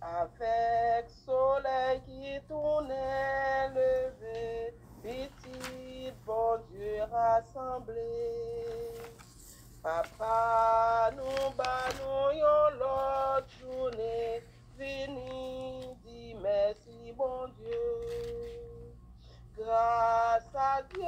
Avec soleil qui tournait levé, petit bon Dieu rassemblé. Papa nous nous yon l'autre journée, vini dit merci bon Dieu. Grâce à Dieu,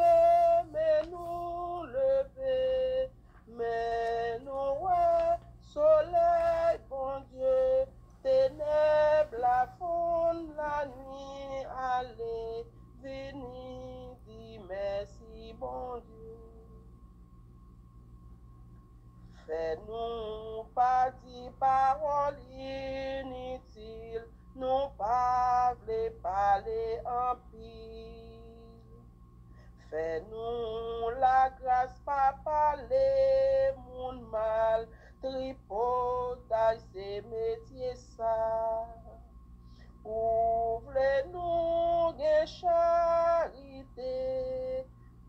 mais nous lever, mais nous ouais, soleil bon Dieu, ténèbres la fond la nuit allez, vini dit merci bon Dieu. Fais-nous pas dire paroles inutiles, nous pas vle parler en pile. Fais-nous la grâce pas parler moun mal, tripotage c'est métier ça. Ouvre-nous gen charité,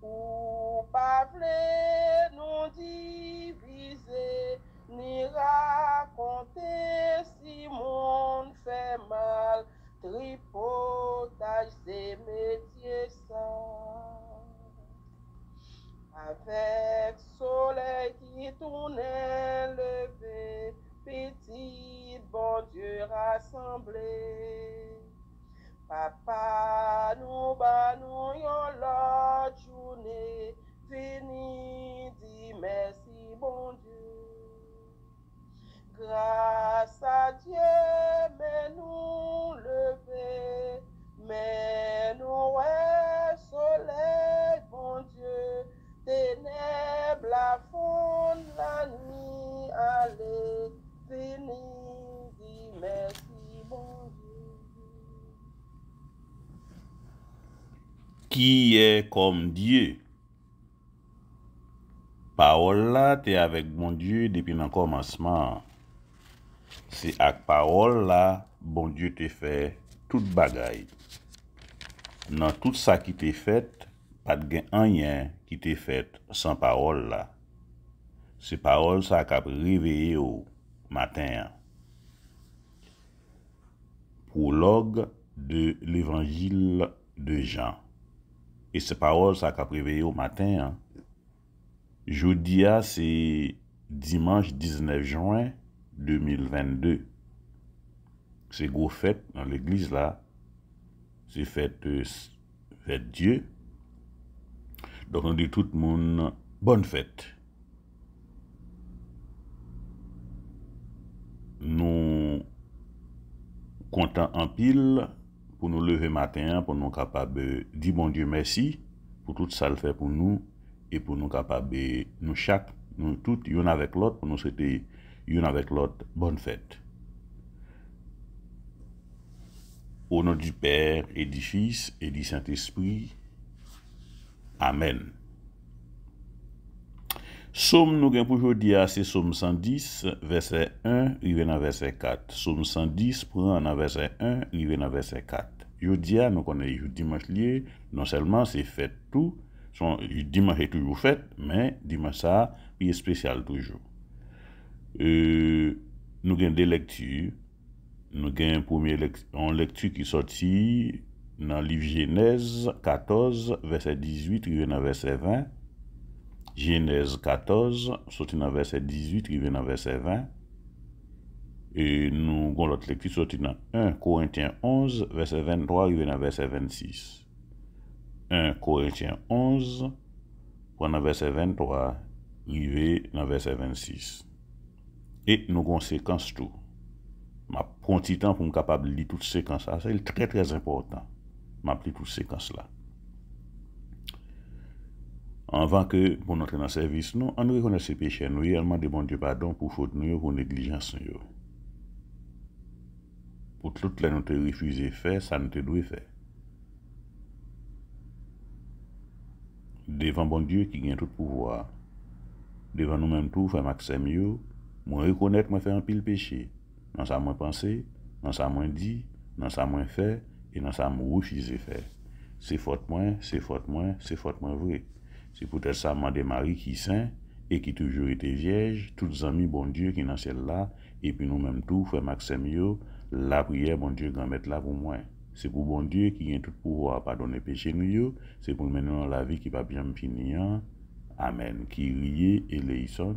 ou pas vle nous diviser, ni raconter si monde fait mal, tripotage c'est métier ça. Avec soleil qui tournait levé, petit bon Dieu rassemblé. Papa nous yon l'autre journée, vini dit merci bon Dieu. Grâce à Dieu, mais nous lever, mais nous ouais, soleil bon Dieu, ténèbres la fond la nuit allez, vini dit merci bon Dieu. Qui est comme Dieu? Parole là, t'es avec bon Dieu depuis le commencement. C'est avec parole là, bon Dieu te fait toute bagaille. Dans tout ça qui t'est fait, pas de rien qui t'est fait sans parole là. C'est parole ça qui a réveillé au matin. Prologue de l'évangile de Jean. Et c'est parole ça qui a réveillé au matin. Jeudi, c'est dimanche 19 juin 2022. C'est gros fête dans l'église là. C'est fête Dieu. Donc on dit tout le monde bonne fête. Nous comptons en pile pour nous lever matin, pour nous capables de dire bon Dieu merci pour tout ça le fait pour nous et pour nous capables nous chaque nous tous y'en avec l'autre pour nous souhaiter y'en avec l'autre bonne fête. Au nom du Père et du Fils et du Saint-Esprit. Amen. Somme nous gain pour aujourd'hui, c'est Somme 110, verset 1, rive dans verset 4. Somme 110, prend dans verset 1, rive dans verset 4. Aujourd'hui, nous connaissons dimanche lié, non seulement c'est fête tout, dimanche est toujours fête, mais dimanche ça, il est spécial toujours. Nous gain des lectures. Nous avons une première lecture qui sortit dans le livre Genèse 14, verset 18, rive dans verset 20. Genèse 14, sorti dans verset 18, rive dans verset 20. Et nous avons l'autre lecture sortie dans 1 Corinthiens 11, verset 23, rive dans verset 26. 1 Corinthiens 11, dans verset 23, rive dans verset 26. Et nous avons séquence tout. Je prends un petit temps pour me capable de lire toutes ces séquences-là. C'est très très important. Je lis toutes ces séquences-là. Avant que pour entrer dans le service, nous, on reconnaît ses péchés, nous demandons de bon Dieu pardon pour faute nous, pour négligence nous. Pour toutes les nous te refuser faire, ça nous te doit faire. Devant bon Dieu qui gagne tout pouvoir, devant nous-mêmes tout, faire maximum, moi reconnaître, moi faire un pile péché. Dans ça, moi penser, dans ça, moi dit, dans ça, moi fait, et dans ça, moi refuser faire. C'est faute moi, c'est faute moi, c'est faute moi vrai. C'est peut-être ça, moi, des maris qui saint, et qui toujours été vierge, toutes amis, bon Dieu, qui dans celle-là, et puis nous-mêmes tout, frère Maxime, La prière, bon Dieu, grand mettre là pour moi. C'est pour bon Dieu qui a tout pouvoir pardonner péché nous. C'est pour maintenant la vie qui va bien finir. Amen. Kyrie eleison,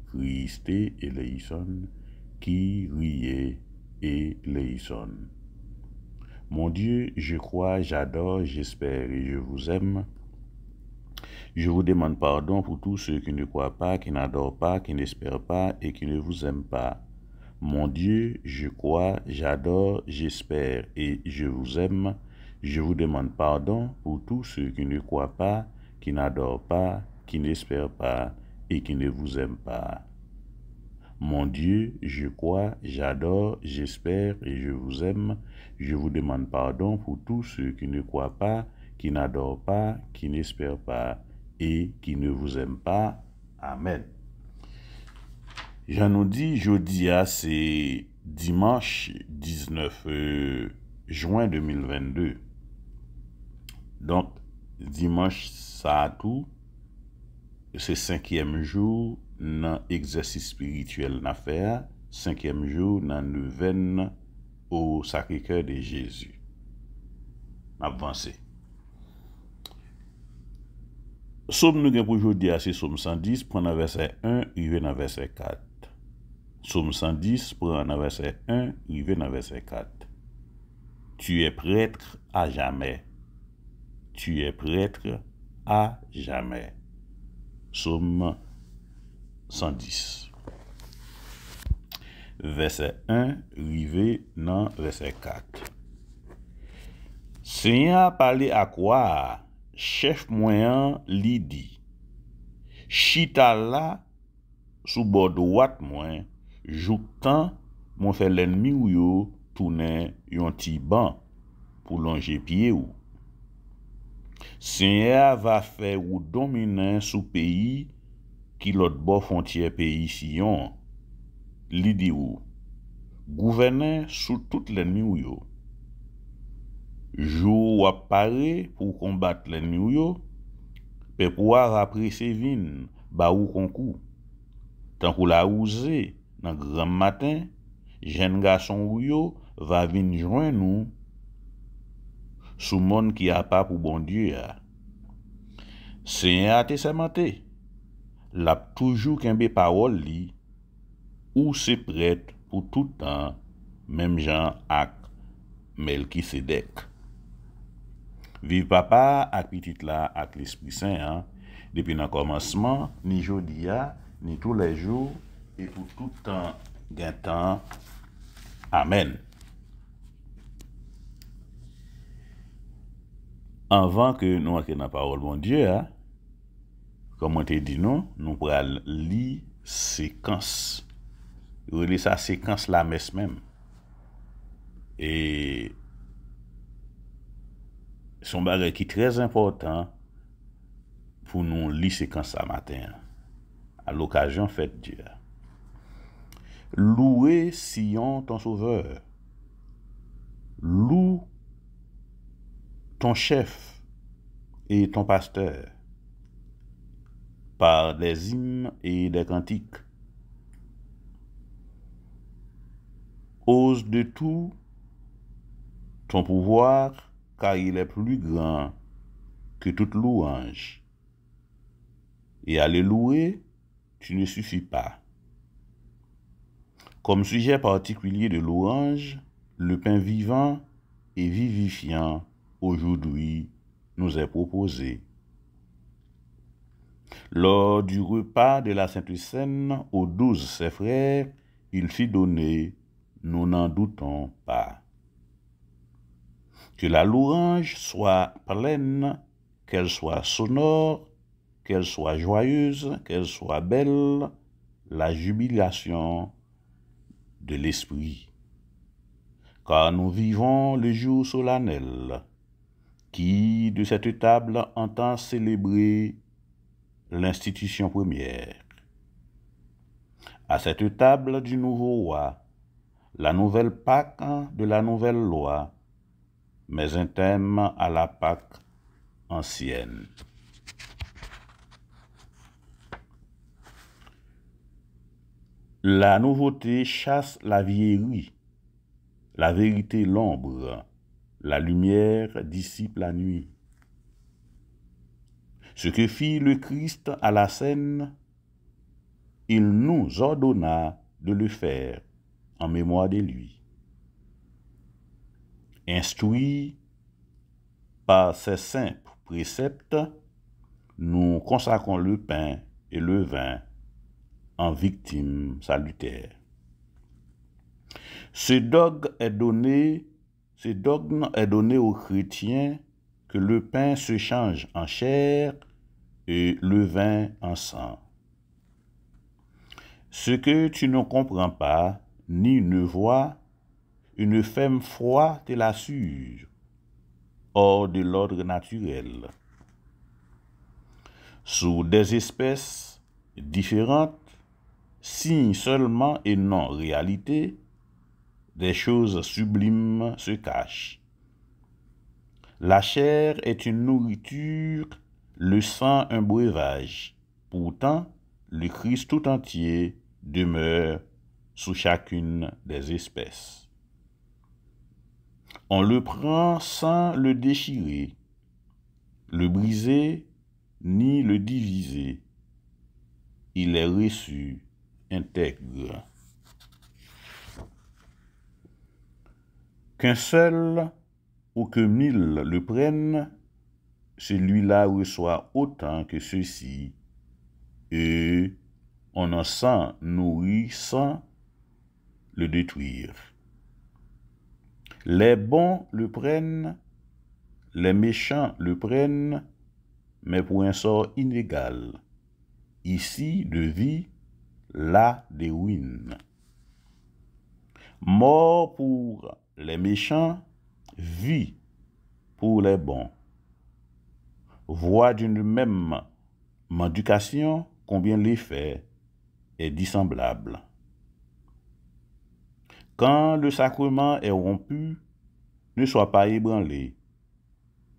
Christe eleison, Kyrie eleison. Mon Dieu, je crois, j'adore, j'espère et je vous aime. Je vous demande pardon pour tous ceux qui ne croient pas, qui n'adorent pas, qui n'espèrent pas et qui ne vous aiment pas. Mon Dieu, je crois, j'adore, j'espère et je vous aime. Je vous demande pardon pour tous ceux qui ne croient pas, qui n'adorent pas, qui n'espèrent pas et qui ne vous aiment pas. Mon Dieu, je crois, j'adore, j'espère et je vous aime. Je vous demande pardon pour tous ceux qui ne croient pas, qui n'adorent pas, qui n'espèrent pas et qui ne vous aiment pas. Amen. J'en nous dis, jeudi, c'est dimanche 19 juin 2022. Donc, dimanche, ça a tout. C'est 5e jour dans l'exercice spirituel n'a fait, 5e jour dans neuvaine au Sacré-Cœur de Jésus. Avancé. Somme nous pour aujourd'hui, c'est Somme 110, prendre verset 1, arriver dans verset 4. Somme 110, prendre verset 1, arriver dans verset 4. Tu es prêtre à jamais. Tu es prêtre à jamais. Somme 110. Verset 1, arrivé dans verset 4. Seigneur parlé à quoi? Chef moyen li dit. Chita là, sous bord droite moins, joutan, mon fait l'ennemi ou yo, tourne yon ti ban, pour longer pied ou. Seigneur va faire ou dominer sous pays, qui l'autre bord frontière pays Sion. Li di ou, gouverner sous toute l'ennemi ou yo. Jou ou apparaît pour combattre l'ennemi ou yo, pe pouvoir après ses vines, ba ou concours. Tant qu'on la ouse, dans grand matin, jeune garçon ou yo va venir joindre nous, sous monde qui a pas pour bon Dieu. Seigneur a te sermenté, l'a toujours kembe parole li, ou c'est prêtre pour tout temps, même Jean ak Melkisedek. Vive papa ak petit là ak l'Esprit Saint, depuis le commencement, ni jodi ni tous les jours, et pour tout temps, gain temps. Amen. Avant que nous entrions dans la parole de Dieu, comme on te dit, nous pourrons lire séquence. Relire sa séquence la messe même. Et son bagage qui est très important pour nous lire séquence ce matin. À l'occasion fête Dieu. Louez Sion ton sauveur. Loue ton chef et ton pasteur par des hymnes et des cantiques. Ose de tout ton pouvoir, car il est plus grand que toute louange. Et à le louer, tu ne suffis pas. Comme sujet particulier de louange, le pain vivant et vivifiant aujourd'hui nous est proposé. Lors du repas de la Sainte Seine aux 12 ses frères, il fit donner, nous n'en doutons pas. Que la louange soit pleine, qu'elle soit sonore, qu'elle soit joyeuse, qu'elle soit belle, la jubilation de l'esprit. Car nous vivons le jour solennel, qui de cette table entend célébrer l'institution première. À cette table du nouveau roi, la nouvelle Pâque de la nouvelle loi, mais un thème à la Pâque ancienne. La nouveauté chasse la vieillerie. la vérité l'ombre, la lumière dissipe la nuit. Ce que fit le Christ à la scène, il nous ordonna de le faire en mémoire de lui. Instruits par ces simples préceptes, nous consacrons le pain et le vin en victimes salutaires. Ce dogme est donné aux chrétiens que le pain se change en chair et le vin en sang. Ce que tu ne comprends pas, ni ne vois, une ferme foi te l'assure, hors de l'ordre naturel. Sous des espèces différentes, signes seulement et non réalité, des choses sublimes se cachent. La chair est une nourriture, le sang un breuvage. Pourtant, le Christ tout entier demeure sous chacune des espèces. On le prend sans le déchirer, le briser, ni le diviser. Il est reçu intègre. Qu'un seul ou que 1000 le prennent, celui-là reçoit autant que ceux-ci, et on en sent nourri sans le détruire. Les bons le prennent, les méchants le prennent, mais pour un sort inégal. Ici de vie, là de ruine. Mort pour les méchants, vie pour les bons. Voix d'une même mendication, combien l'effet est dissemblable. Quand le sacrement est rompu, ne sois pas ébranlé,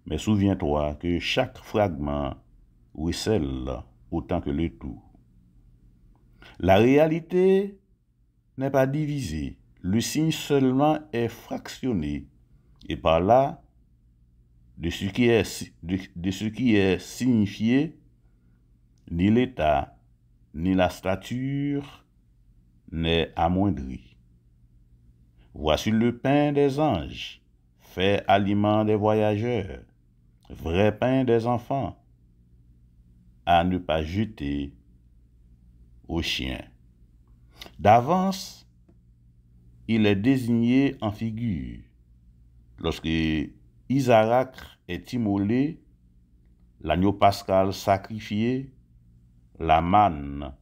mais souviens-toi que chaque fragment recèle autant que le tout. La réalité n'est pas divisée, le signe seulement est fractionné, et par là, de ce qui est signifié, ni l'état, ni la stature n'est amoindri. Voici le pain des anges, fait aliment des voyageurs, vrai pain des enfants, à ne pas jeter aux chiens. D'avance, il est désigné en figure. Lorsque Isaac est immolé, l'agneau pascal sacrifié, la manne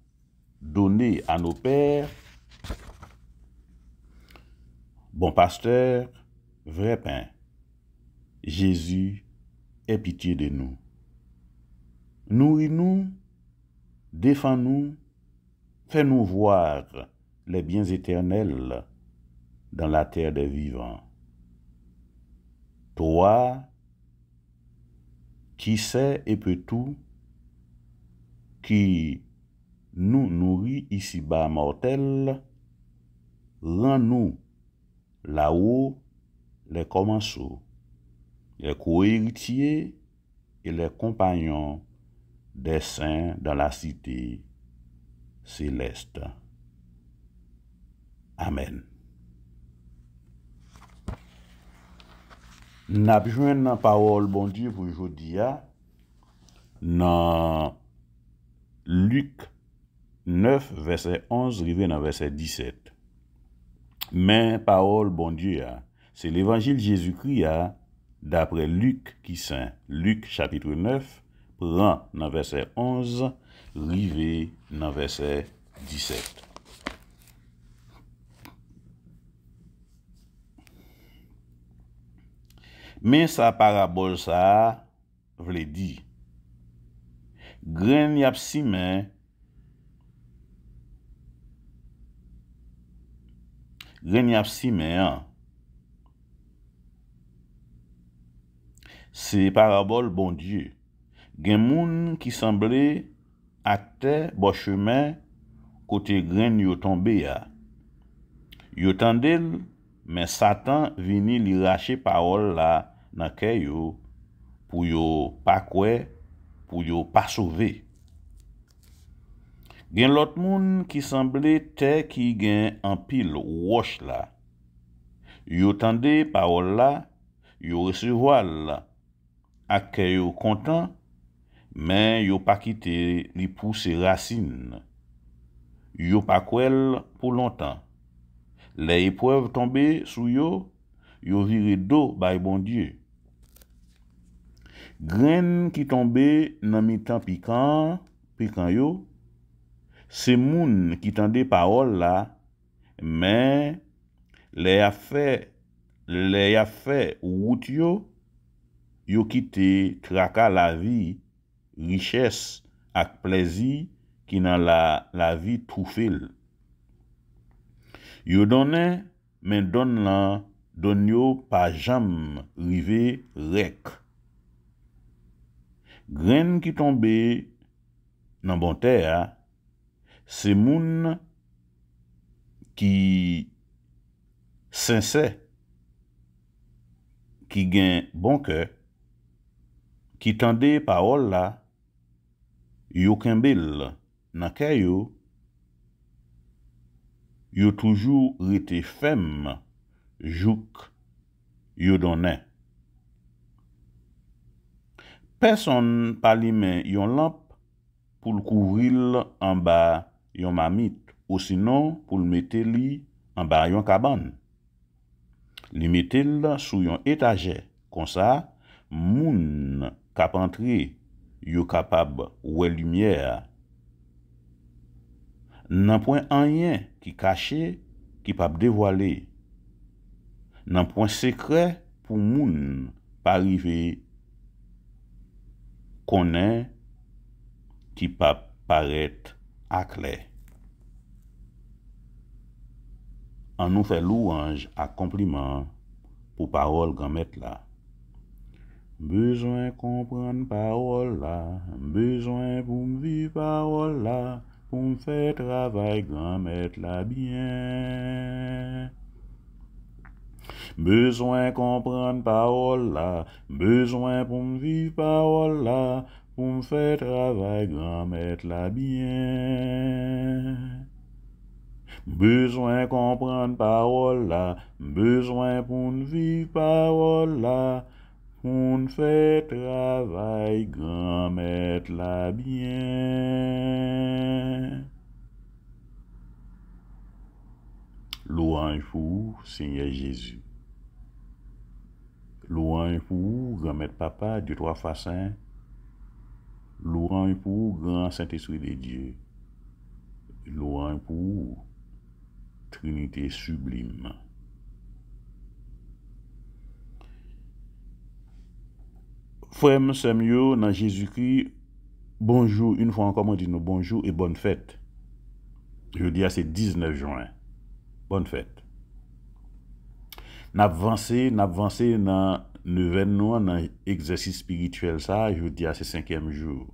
donnée à nos pères, bon pasteur, vrai pain, Jésus, aie pitié de nous. Nourris-nous, défends-nous, fais-nous voir les biens éternels dans la terre des vivants. Toi, qui sais et peux tout, qui nous nourrit ici-bas mortels, rends-nous là-haut les commensaux, les co-héritiers et les compagnons des saints dans la cité céleste. Amen. N'a besoin de parole, bon Dieu, pour aujourd'hui, dans Luc 9, verset 11, arrivé dans verset 17. Mais parole, bon Dieu, c'est l'évangile Jésus-Christ, d'après Luc qui saint. Luc chapitre 9, prend dans verset 11, arrivé dans verset 17. Mais sa parabole ça vle di. Gren yap simen, c'est parabole bon Dieu. Gen moun qui semblait acte bon chemin côté grain yo tombe ya. Yo tendel mais Satan vini li rache parole là dans cœur yo pour yo pas kwe, pour yo pas sauver. Gen l'autre moun qui semblait terre qui gen en pile roche là. Yo tande parole là, yo recevoir là, ak yo content, mais yo pas quitté li pousse racine. Yo pas kwel pour longtemps. Les épreuves tombées sous yo, yo viré d'eau by bon Dieu. Graine qui tombé dans mi-temps piquant yo, c'est moun qui tende parole là, mais les a fait route yo quitté traka la vie, richesse ak plaisir qui dans la vie troufil. Yo donne, mais donne yo pas jam rive rek. Graine qui tombe dans bon terre, c'est moun qui sincère, qui gen bon cœur, qui tende parole là, yo kembel nan kè yo toujours rete ferme, jouk yo donne. Personne pa li men yon lampe pour le couvrir en bas yon mamite, ou sinon pour le mettre li en bas yon cabane. Li mette l sous yon étagère, comme ça, moun kap entre yo capable wè lumière. Nan point rien qui caché, qui pa dévoilé. Nan point secret pour moun pa rive connaît qui pa paraître à clair. On nous fait louange à compliment pour parole grand-mère là. Besoin comprendre parole là, besoin pour me vivre parole là, pour me faire travail grand-mère là bien. Besoin comprendre parole là, besoin pour me vivre parole là, pour me faire travail grand-mère là bien. Besoin comprendre parole là, besoin pour me vivre parole là, pour me faire travail grand-mère là bien. Louange pour Seigneur Jésus. Louange pour grand-mère papa, Dieu trois fois saint. Louange pour grand Saint-Esprit de Dieu. Louange pour Trinité sublime. Frère, sœur, dans Jésus-Christ, bonjour, une fois encore, on dit nous bonjour et bonne fête. Je dis à c'est 19 juin. Bonne fête. N'a avancé dans dans exercice spirituel ça, je dis à c'est 5e jour.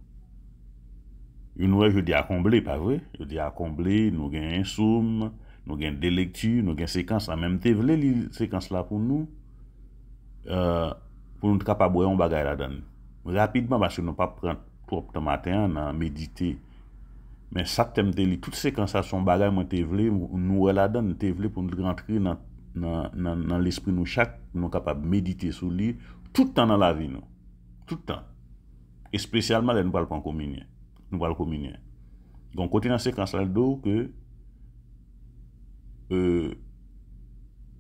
Une fois je dis à combler, pas vrai? Je dis à combler, nous gagnons un somme, nous gagnons des lectures, nous gagnons séquence en même temps, les séquences là pour nous capable boire un bagage là-dedans. Rapidement parce que nous pas prendre trop de matin à méditer. Mais ça t'aime de toutes ces séquences sont bagage moi te vle nous là-dedans te vle pour nous rentrer dans l'esprit nous chaque nous capable méditer sur lui tout le temps dans la vie nous. Tout le temps. Et spécialement là nous parlons pas communion. Nous parlons communion. Donc côté dans séquence là que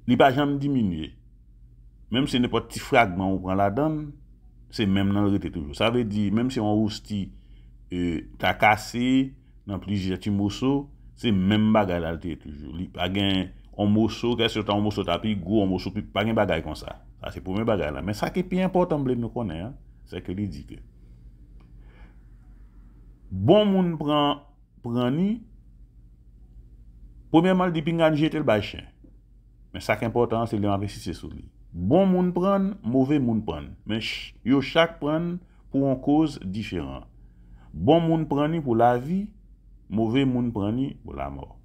il pas jamais diminuer. Même si n'importe petit fragment on prend là-dedans, c'est même dans le rete toujours. Ça veut dire même si on roustit t'as cassé dans plusieurs petits morceaux, c'est même bagage là toujours. Il pas gain un morceau, qu'est-ce que un morceau tapis gros, un morceau pas gain bagage comme ça. Ça c'est pour mes bagage là. Mais ça qui est plus important nous connaît hein, c'est que il dit que bon moun prend ni premièrement il dit pingan jeter le bachin. Mais ça qui est important c'est l'investir sur lui. Bon moun prend, mauvais moun prend. Mais yo chaque prend pour une cause différente. Bon moun prend pour la vie, mauvais moun prend pour la mort.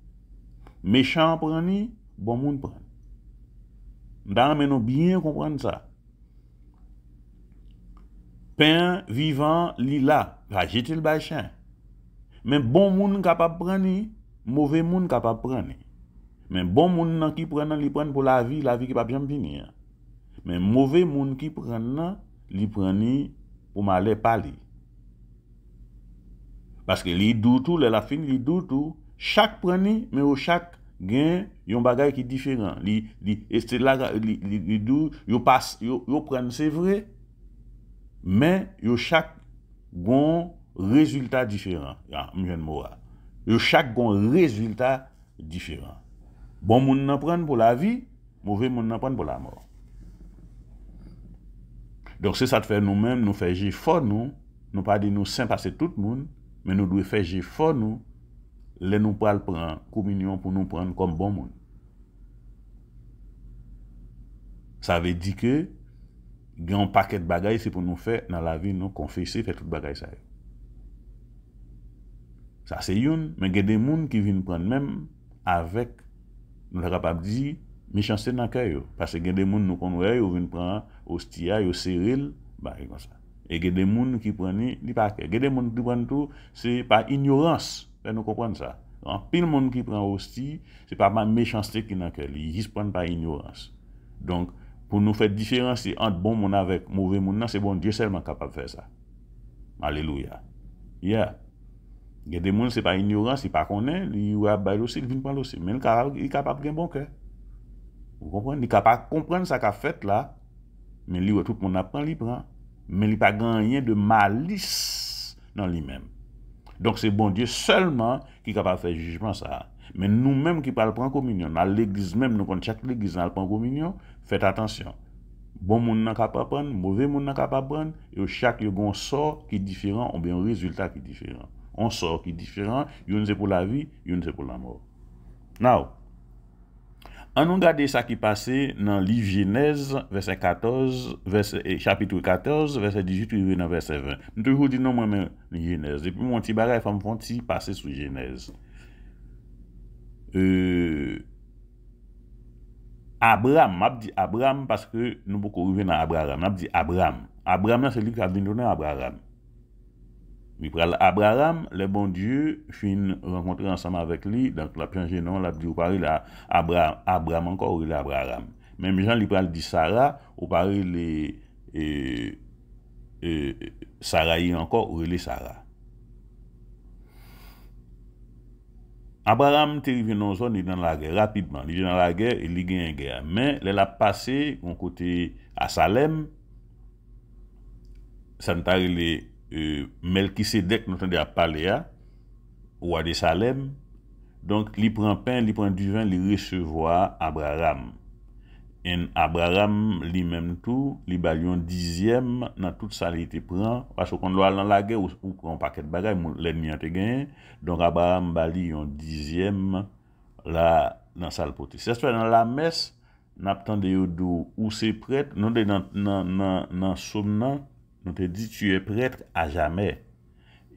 Méchant prend, bon moun prend. Mais nous bien comprendre ça. Pain vivant, li là, va jeter le bachin. Mais bon moun capable prendre, mauvais moun capable prendre. Mais bon moun nan qui prend, li prend pour la vie qui pas bien venir. Mais mauvais moun qui prend, li prend pour malheur parler. Parce que li dou tout, la fin li dou tout, chaque prend mais au chaque gain yon bagay qui différent. Et c'est là li dou, yo passe yo prend c'est vrai. Mais yo chaque gon résultat différent. Yo chaque gon résultat différent. Bon moun nan prend pour la vie, mauvais moun nan prend pour la mort. Donc c'est ça de faire nous-mêmes, nous faire agir fort nous pas dire nous saint passer tout le monde, mais nous devons faire agir fort nous pas prendre communion pour nous prendre comme bon monde. Ça veut dire que il y a un paquet de bagages c'est pour nous faire dans la vie nous confesser faire tout bagage ça. Ça c'est une, mais il y a des gens qui viennent prendre même avec nous sommes capables de dire méchanceté dans le cœur. Parce que il y a des gens nous connaissons, ils viennent prendre hostia, ils serrent, comme ça. Et il y a des gens qui prennent les paquets. Il y a des gens qui prennent tout, c'est par ignorance. Nous comprenons ça. Puis le monde qui prend hostie, c'est pas ma méchanceté qui est dans le cœur. Ils se prennent par ignorance. Donc, pour nous faire différencier entre bon monde avec mauvais monde, c'est bon Dieu seulement capable de faire ça. Alléluia. Yeah. Il y a des gens, c'est pas ignorance, c'est pas connaît, il va bailler aussi, il vient prendre aussi. Mais il est capable de bon cœur. Vous comprenez? Il est capable de comprendre ça qu'a fait là, mais lui, tout le monde apprend, il prend. Mais il n'a pas gagné de malice dans lui-même. Donc c'est bon Dieu seulement qui est capable de faire jugement ça. Mais nous-mêmes qui parlons prendre communion, dans l'église même, nous connaissons chaque église dans prendre communion, faites attention. Bon monde n'a capable prendre, mauvais monde n'a capable prendre, et chaque yon sort qui est différent, ou bien un résultat qui est différent. On sort qui est différent, une c'est pour la vie, une c'est pour la mort. Now, on regarde ça qui passait dans le livre Genèse, verset 14, chapitre 14, verset 18, et verset 20. Je toujours dit non, moi-même, Genèse. Depuis mon petit bagage, il faut me passer sur Genèse. Abraham, m'a dit Abraham parce que nous beaucoup revenir dans Abraham. M'a dit Abraham. Abraham, c'est lui qui a donné Abraham. Il prend Abraham, le bon Dieu, fin rencontrer ensemble avec lui, donc la plongée non, la dit, ou parle là, Abraham encore, il est Abraham. Même Jean, il parle de Sarah, ou parle les Sarah encore, ou il est Sarah. Abraham est arrivé dans zone, il est dans la guerre, rapidement. Il est dans la guerre, il gagne une guerre. Mais il a passé, mon côté à Salem, ça ne t'a Melchisedec, nous avons parlé à roi de Salem. Donc, il prend pain, il prend du vin, il recevoir Abraham. Et Abraham, lui-même tout, il a un dixième dans toute ça, il te prend. Parce qu'on doit aller dans la guerre, ou prend un paquet de bagages, l'ennemi a gagné. Donc, Abraham a un dixième là, dans sa pote. C'est dans la messe, nous attendons où c'est prêtre, nous dans Somme. Nous te dit tu es prêtre à jamais.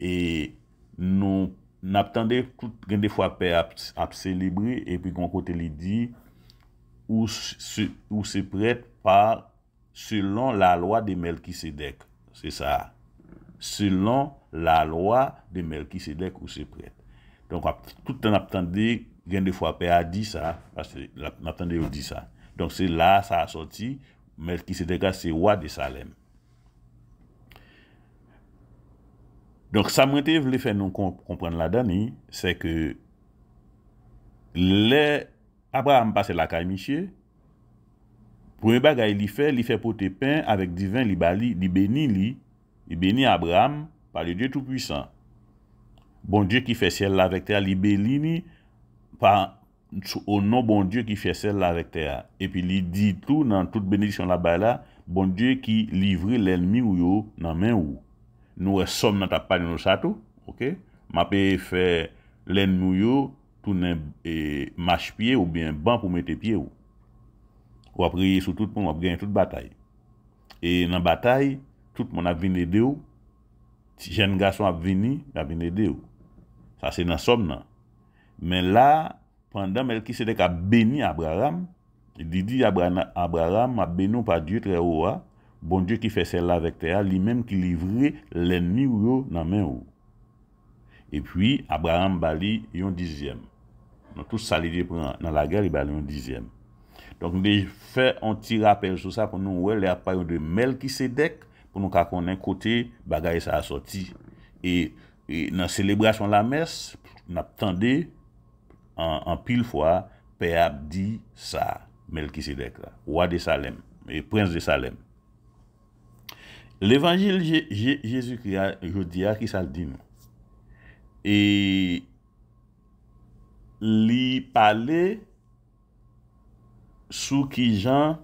Et nous n'attendons des fois père à célébrer et puis qu'on côté lui dit où c'est prêtre par selon la loi de Melchisedec. C'est ça. Selon la loi de Melchisedec où c'est prêtre. Donc tout le temps attendait des fois père a dit ça parce que n'attendait dit ça. Donc c'est là ça a sorti Melchisedec c'est roi de Salem. Donc, ça m'a voulu faire nous comprendre là-dedans, c'est que Abraham passe la caille monsieur, pour un bagage il fait porter pain avec du vin, il bénit Abraham par le Dieu Tout-Puissant. Bon Dieu qui fait ciel avec terre, il bénit par au nom bon Dieu qui fait ciel avec terre. Et puis il dit tout dans toute bénédiction là-bas là, bon Dieu qui livre l'ennemi ou yo dans main ou. Nous sommes dans ta part de nos châteaux, ok? M'a fait l'ennemi yo tourner marche pied ou bien banc pour mettre pied ou. Ou a prier sur tout le monde, on a gagné toute bataille. Et dans la bataille, tout le monde a venu aider ou. Si jeune garçon a venu aider ou. Ça c'est dans somme. Mais là, pendant Melchisedec a béni Abraham, Il dit Abraham a béni par Dieu très haut, bon Dieu qui fait celle-là avec terre, lui-même qui livrait l'ennemi ou dans main ou. Et puis Abraham bali un dixième. Donc tout ça il prend dans la guerre il bali un dixième. Donc nous fait un petit rappel sur ça pour nous ouais les appareils de Melchisedec pour nous connaître côté bagaille ça a sorti et dans célébration de la messe n'a attendé en pile fois père dit ça Melchisedec là roi de Salem et prince de Salem. L'évangile Jésus-Christ je dis qui ça le dit nous. Et li parler sous qui Jean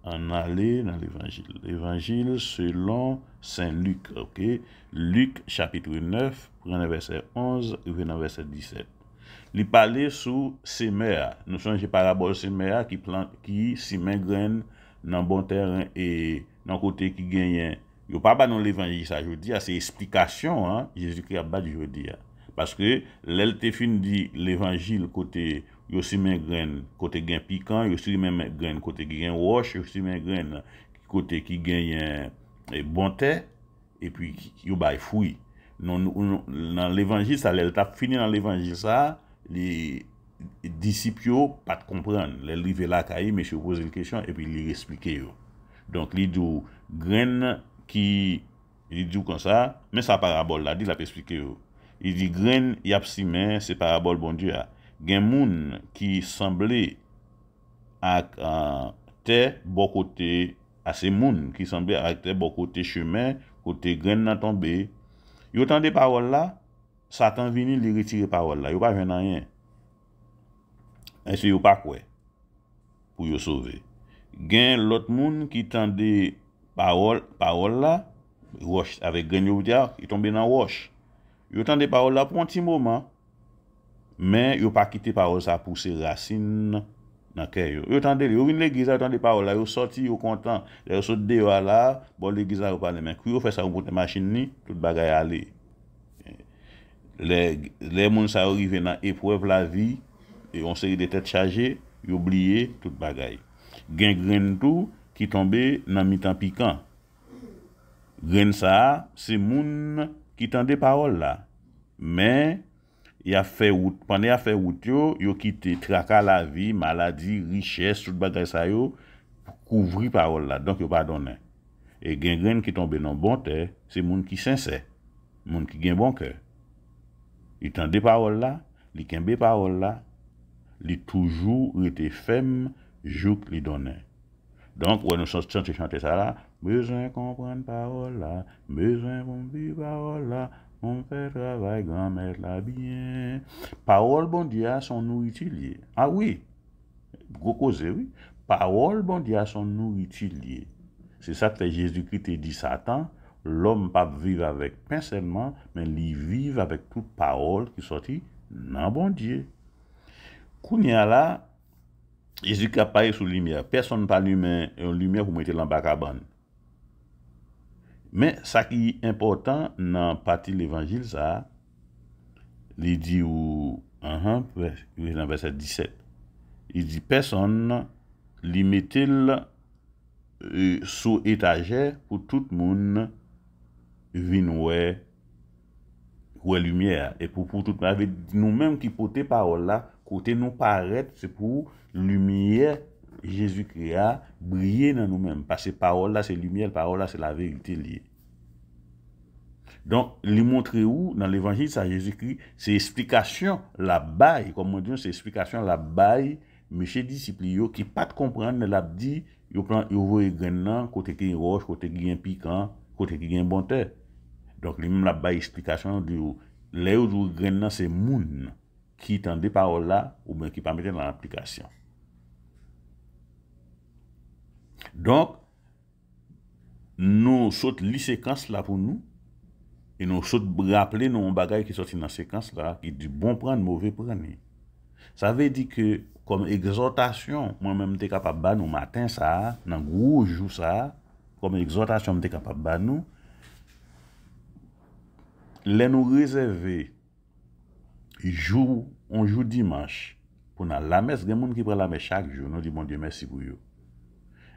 en aller dans l'évangile selon Saint Luc, OK? Luc chapitre 9, prenez verset 11 et venez verset 17. Li parler sous semeur, nous sommes parabole semeur qui sème graine dans bon terrain et dans côté qui gagne. Yo pas dans l'évangile ça je dis c'est explication hein Jésus-Christ a bat je dis parce que l'elte fin dit l'évangile côté yo sème graine côté gain piquant yo sème graine côté qui gain roche yo sème graine côté qui gagne bon terre et puis yo bay fruit dans l'évangile ça l'elte fini dans l'évangile ça les disciples pas de comprendre les rivé là caille monsieur pose une question et puis il expliquer yo donc li dit graine qui il dit comme ça mais sa parabole là dit la expliquer il dit graine y a simé c'est parabole bon Dieu gen moun qui semblait à terre bon côté à ces moun qui semblait à terre bon côté chemin côté graine nan tombé yo tande parole là Satan vini li retirer parole là yo pas joindre rien et c'est yo pas quoi pour yo sauver gen l'autre moun qui tande parole là roche avec graine yo dia il tombe dans roche yo tande parole là pour un petit moment mais yo pas quitter parole ça pour ses racines dans cœur yo tande yo vinn l'église yo tande parole là yo sorti yo content yo saute dehors là bon l'église yo parler mais yo fait ça on monte machine ni toute bagaille aller les moun ça arrivé dans épreuve la vie et on série de têtes chargées yo oublié toute bagaille gen graine tout qui tombé dans mi-temps piquant graine ça c'est moun qui tande parole là mais il a fait route pendant a fait route yo quitté tracas la vie maladie richesse toute bagaille ça yo couvrir parole là donc yo pas donner et gen graine qui tombe dans bon terre c'est moun qui sincère moun qui gen bon cœur il tande parole là li kembe parole là li toujours été ferme jouk li donner donc ouais nous chanter ça là besoin comprendre parole là besoin vivre parole là on fait travail grand-mère là bien parole bon Dieu à son nourriture lié ah oui gros cause oui parole bon Dieu à son nourriture lié c'est ça que Jésus-Christ te dit Satan l'homme pas vivre avec pain seulement mais il vivre avec toute parole qui sortit dans bon Dieu kounya là Jésus-Christ a parlé sous lumière personne pas lumière pour mettre dans cabane. Mais ça qui est important dans partie l'évangile ça il dit ou dans verset 17 il dit personne li mettel sous étagère pour tout monde vinn ouais lumière et pour tout avec nous-mêmes qui porter parole là côté nous paraître c'est pour lumière Jésus-Christ a briller dans nous-mêmes parce que parole là c'est lumière parole là c'est la vérité liée donc lui montrer où dans l'évangile ça Jésus-Christ c'est explication la baille comme on dit c'est explication la baille monsieur disciple yo qui pas de comprendre la dit yo prend yo voye graine nan côté qui roche côté qui un piquant côté qui un bon terre donc lui même la baille explication de les ou graine nan c'est moun qui tende parole là ou bien qui pas mettre dans l'application. Donc nous saute li séquence là pour nous et nous saute rappeler nos bagages qui sorti dans séquence là qui du bon prendre mauvais prendre. Ça veut dire que comme exhortation moi-même t'es capable ba nous matin ça dans gros jour ça comme exhortation t'es capable ba nous les nous réserver jour dimanche pour la messe, il y a des gens qui prennent la messe chaque jour, nous disons bon Dieu merci pour eux.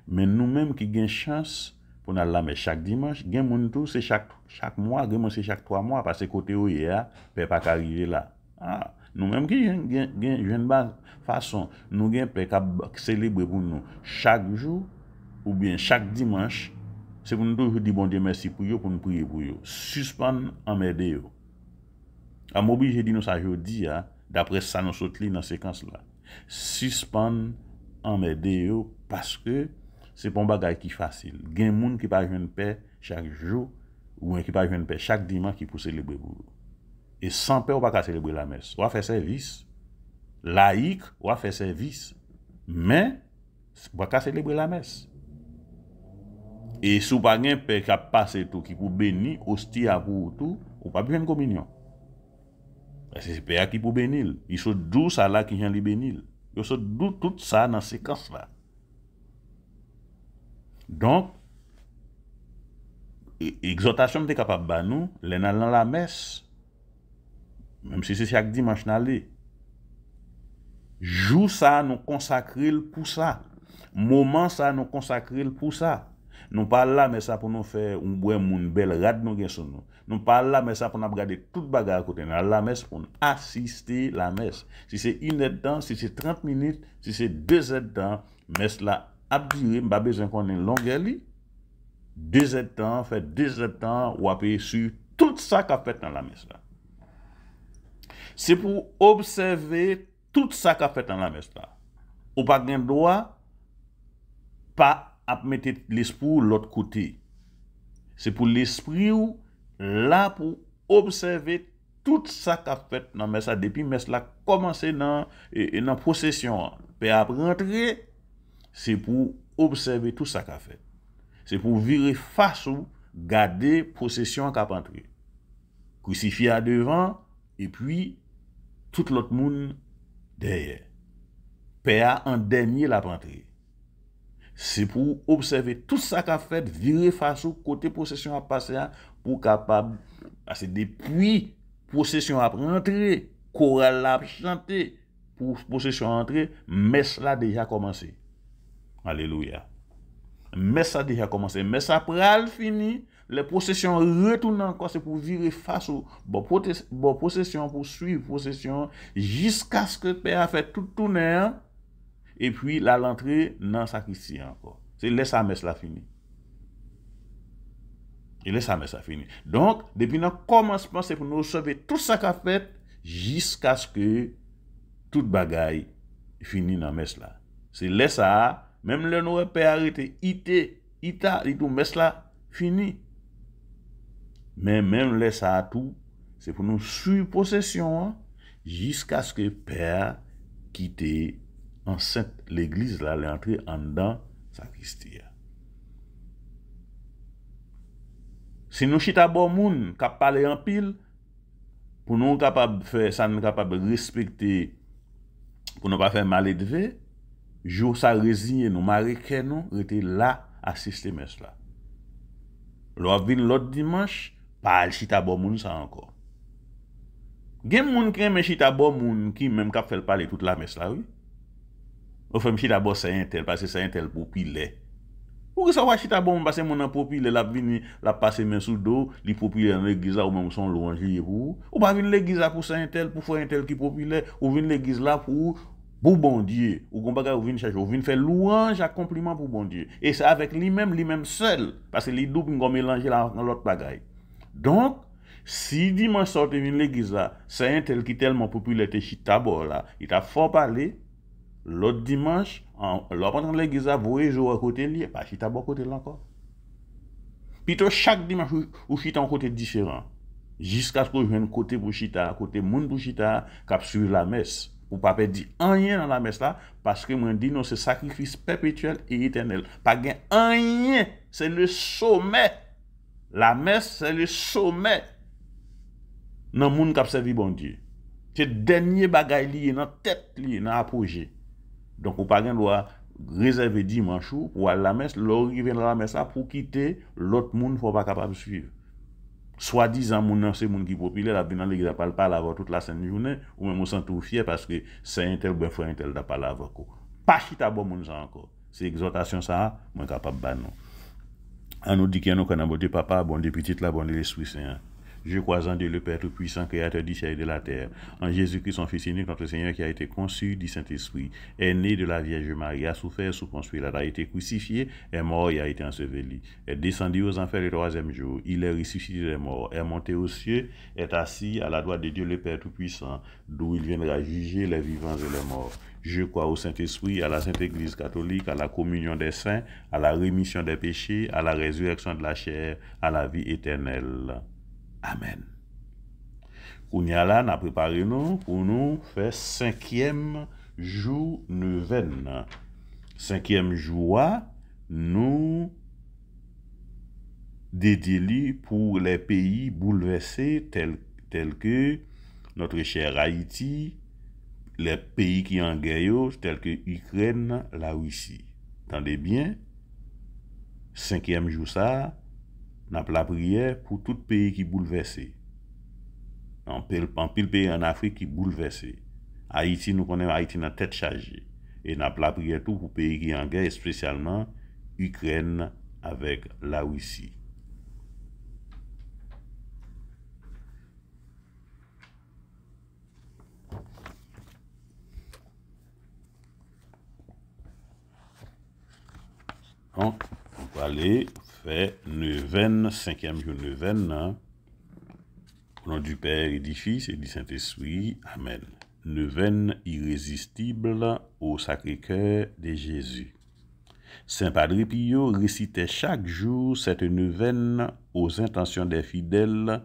Mais nous-mêmes qui avons chance pour nous la messe chaque dimanche, il y a des gens c'est chaque mois, il y a des gens c'est chaque 3 mois, parce que côté où il y a, ne peut pas arriver là. Ah, nous-mêmes qui avons une façon, nous avons célébrer pour nous chaque jour, ou bien chaque dimanche, c'est pour nous toujours dire bon Dieu merci pour eux, pour nous prier pour eux. Suspendre en m'aider. À m'obliger de dire nous ça aujourd'hui, d'après ça nous saute dans cette séquence-là. Suspendre en m'aider parce que c'est pas un bagage qui est facile. Il y a des gens qui ne peuvent pas paix chaque jour, ou qui ne peuvent pas paix chaque dimanche qui pour célébrer pour eux. Et sans paix, on ne peut pas célébrer la messe. On va faire service. Laïque, on va faire service. Mais, on ne peut pas célébrer la messe. Et si vous n'avez pas de paix qui passe tout, qui pour bénir, hostie pour tout, on ne peut pas bien une communion. C'est Père qui pour bénir. Il sont douce à là qui vient les bénir. Il sont douce tout ça dans ces séquence-là. Donc, exhortation est capable de nous, les dans la messe, même si c'est chaque dimanche n'allez. Jour ça, nous consacrer pour ça. Moment ça, nous consacrer pour ça. Nous parlons là, mais ça pour nous faire une belle rade nous sur nous. Nous parlons là, mais ça pour nous regarder toute bagarre à côté. Nous la messe pour nous assister la messe. Si c'est 1 heure de temps, si c'est 30 minutes, si c'est 2 heures de temps, messe là a duré, pas besoin qu'on ait une longueur. 2 heures de temps, fait 2 heures de temps, ou appuyer sur tout ça qu'a fait dans la messe là. C'est pour observer tout ça qu'a fait dans la messe là. Ou pas de droit, pas à mettre l'esprit de l'autre côté. C'est pour l'esprit là pour observer tout ça qu'a fait dans la messe depuis messe là commencé dans procession. Puis après rentrer, c'est pour observer tout ça qu'a fait. C'est pour virer face ou garder procession qu'a entré. Crucifié à devant et puis tout l'autre monde derrière. Père en dernier la entré. C'est pour observer tout ça qu'a fait, virer face au côté possession à passer pour capable, parce que depuis possession à rentrer, chorale a chanté, pour possession à entrer, messe là déjà commencé. Alléluia. Messe a déjà commencé, messe après fini, les possessions retournent encore, c'est pour virer face au bon possession, pour suivre possession, jusqu'à ce que Père a fait tout tourner. Et puis, l'entrée dans la sacristie encore. C'est laisse la messe la fini. Et laisse la messe la fini. Donc, depuis le commencement, c'est pour nous sauver tout ça qu'a fait jusqu'à ce que toute bagaille finisse dans la messe là. C'est laisse ça, même le nous père arrêté, ita, tout messe là fini. Mais même laisse ça tout, c'est pour nous suivre possession jusqu'à ce que Père quitte enceinte l'église là, elle est entrée en dedans sacristie. Si nous chita bon moun qui parler en pile, pour nous capable faire ça, nous capable respecter, pour ne pas faire mal élevé, jour ça résigner nous marquer nous était là assister messe là. L'autre dimanche, pas chita bon moun ça encore. Gen moun qui aime chita bon moun qui même cap fait parler toute la messe là, oui. On fait chita bon c'est un tel parce que c'est un tel pour pile. Pour ça va chita bon parce que mon popile la vini la passer main sous dos, li populaire dans l'église ou même son louange pour ou pas venir l'église pour ça un tel pour faire un tel qui populaire ou venir l'église là pour bon Dieu ou qu'on bagarre ou venir chercher ou venir faire louange à compliment pour bon Dieu et c'est avec lui-même seul parce que les double qu'on mélange là dans l'autre bagaille. Donc si dimanche soir venir l'église là, c'est un tel qui tellement populaire te chita bon là, il t'a fort parler. L'autre dimanche, l'autre l'église a voyé jouer à côté lié, pas chita bon côté là encore. Plutôt chaque dimanche ou chita un côté différent. Jusqu'à ce que je vienne côté pour chita, côté moun pour chita, cap suivre la messe. Ou pas perdre rien dans la messe là, parce que moi dis non, c'est sacrifice perpétuel et éternel. Pas gain rien, c'est le sommet. La messe, c'est le sommet. Dans moun cap servi bon Dieu. C'est le dernier bagay lié dans tête lié dans apogée. Donc, on pas doit réserver dimanche pour aller à la messe, l'arriver dans la messe pour quitter l'autre monde, faut pas capable de suivre. Soi-disant, mon c'est moun qui populaire, la dans l'église, pas parler avant toute la sainte journée, ou même on sent tout fier parce que c'est un tel, ben frère, un tel, da parler avant. Pas chita bon moun ça encore. C'est exhortation ça, moi capable ban non. On nous dit qu'il y a nous qu'on a bon Dieu papa, bon Dieu petit là, bon Dieu l'Esprit Saint. Je crois en Dieu le Père Tout-Puissant, Créateur du ciel et de la terre, en Jésus-Christ, son Fils unique, notre Seigneur, qui a été conçu du Saint-Esprit, est né de la Vierge Marie, a souffert sous Ponce Pilate, a été crucifié, est mort et a été enseveli, est descendu aux enfers le troisième jour, il est ressuscité des morts, est monté aux cieux, est assis à la droite de Dieu le Père Tout-Puissant, d'où il viendra juger les vivants et les morts. Je crois au Saint-Esprit, à la Sainte Église catholique, à la communion des saints, à la rémission des péchés, à la résurrection de la chair, à la vie éternelle. Amen. Kounya là, n'a préparé nous pour nous faire 5e jour neuvaine. 5e jour, nous dédié pour les pays bouleversés tels que notre cher Haïti, les pays qui en guerre tels que Ukraine, la Russie. Entendez bien, 5e jour ça, n'a la prière pour tout pays qui bouleversé. En pile pays en Afrique qui bouleversé. Haïti, nous connaissons Haïti dans tête chargée. Et n'a la prière tout pour pays qui en guerre, spécialement Ukraine avec la Russie. Donc, on va aller faire neuvaine, 5e jour neuvaine, hein? Au nom du Père et du Fils et du Saint-Esprit. Amen. Neuvaine irrésistible au Sacré-Cœur de Jésus. Saint Padre Pio récitait chaque jour cette neuvaine aux intentions des fidèles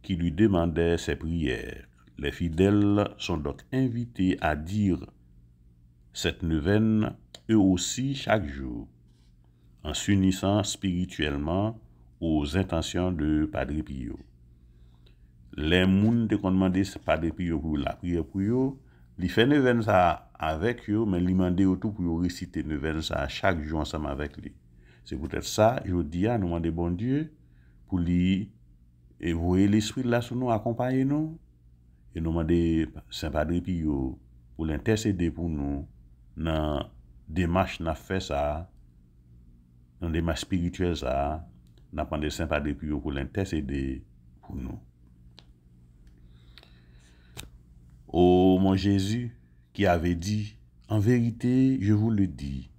qui lui demandaient ses prières. Les fidèles sont donc invités à dire cette neuvaine eux aussi chaque jour, en s'unissant spirituellement aux intentions de Padre Pio. Les gens qui ont demandé Padre Pio pour la prière pour eux, ils font neuvaine ça avec eux, mais ils demandent tout pour réciter neuvaine ça chaque jour ensemble avec lui. C'est peut-être ça, je dis à nous demander bon Dieu pour lui évoluer l'esprit là sur nous, accompagner nous, et nous demander Saint Padre Pio pour l'intercéder pour nous dans démarche n'a fait ça, dans démarche spirituelle ça, n'a demandé Saint Padre Pio pour l'intercéder pour nous. Ô mon Jésus, qui avait dit, en vérité, je vous le dis,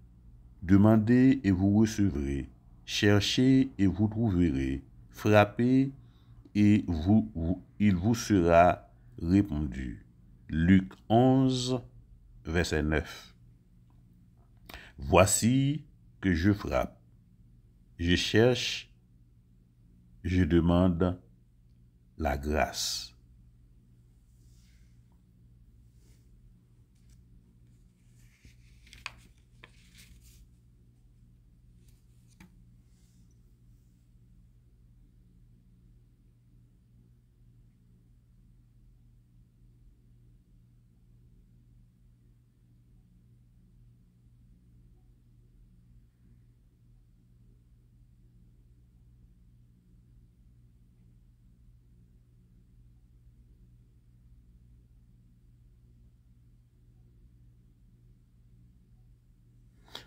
demandez et vous recevrez, cherchez et vous trouverez, frappez et il vous sera répondu. Luc 11, verset 9. Voici que je frappe, je cherche, je demande la grâce.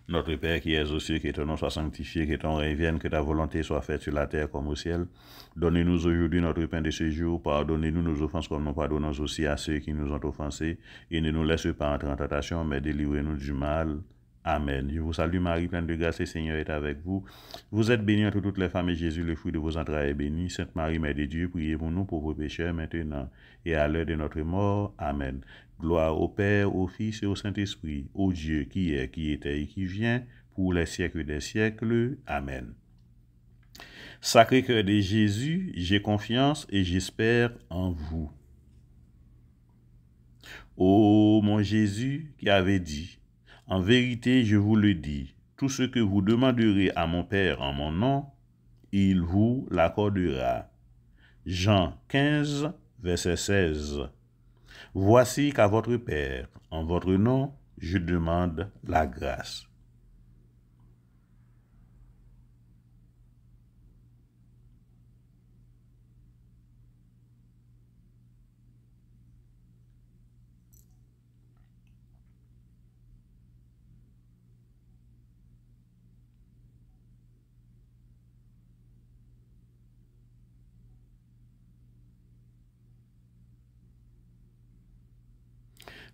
Notre Père qui es aux cieux, que ton nom soit sanctifié, que ton règne vienne, que ta volonté soit faite sur la terre comme au ciel. Donnez-nous aujourd'hui notre pain de ce jour. Pardonnez-nous nos offenses comme nous pardonnons aussi à ceux qui nous ont offensés. Et ne nous laisse pas entrer en tentation, mais délivrez-nous du mal. Amen. Je vous salue Marie, pleine de grâce, le Seigneur est avec vous. Vous êtes bénie entre toutes les femmes et Jésus, le fruit de vos entrailles, est béni. Sainte Marie, Mère de Dieu, priez pour nous pauvres pécheurs, maintenant et à l'heure de notre mort. Amen. Gloire au Père, au Fils et au Saint-Esprit, au Dieu qui est, qui était et qui vient, pour les siècles des siècles. Amen. Sacré-Cœur de Jésus, j'ai confiance et j'espère en vous. Ô mon Jésus, qui avait dit, en vérité, je vous le dis, tout ce que vous demanderez à mon Père en mon nom, il vous l'accordera. Jean 15, verset 16. Voici qu'à votre Père, en votre nom, je demande la grâce.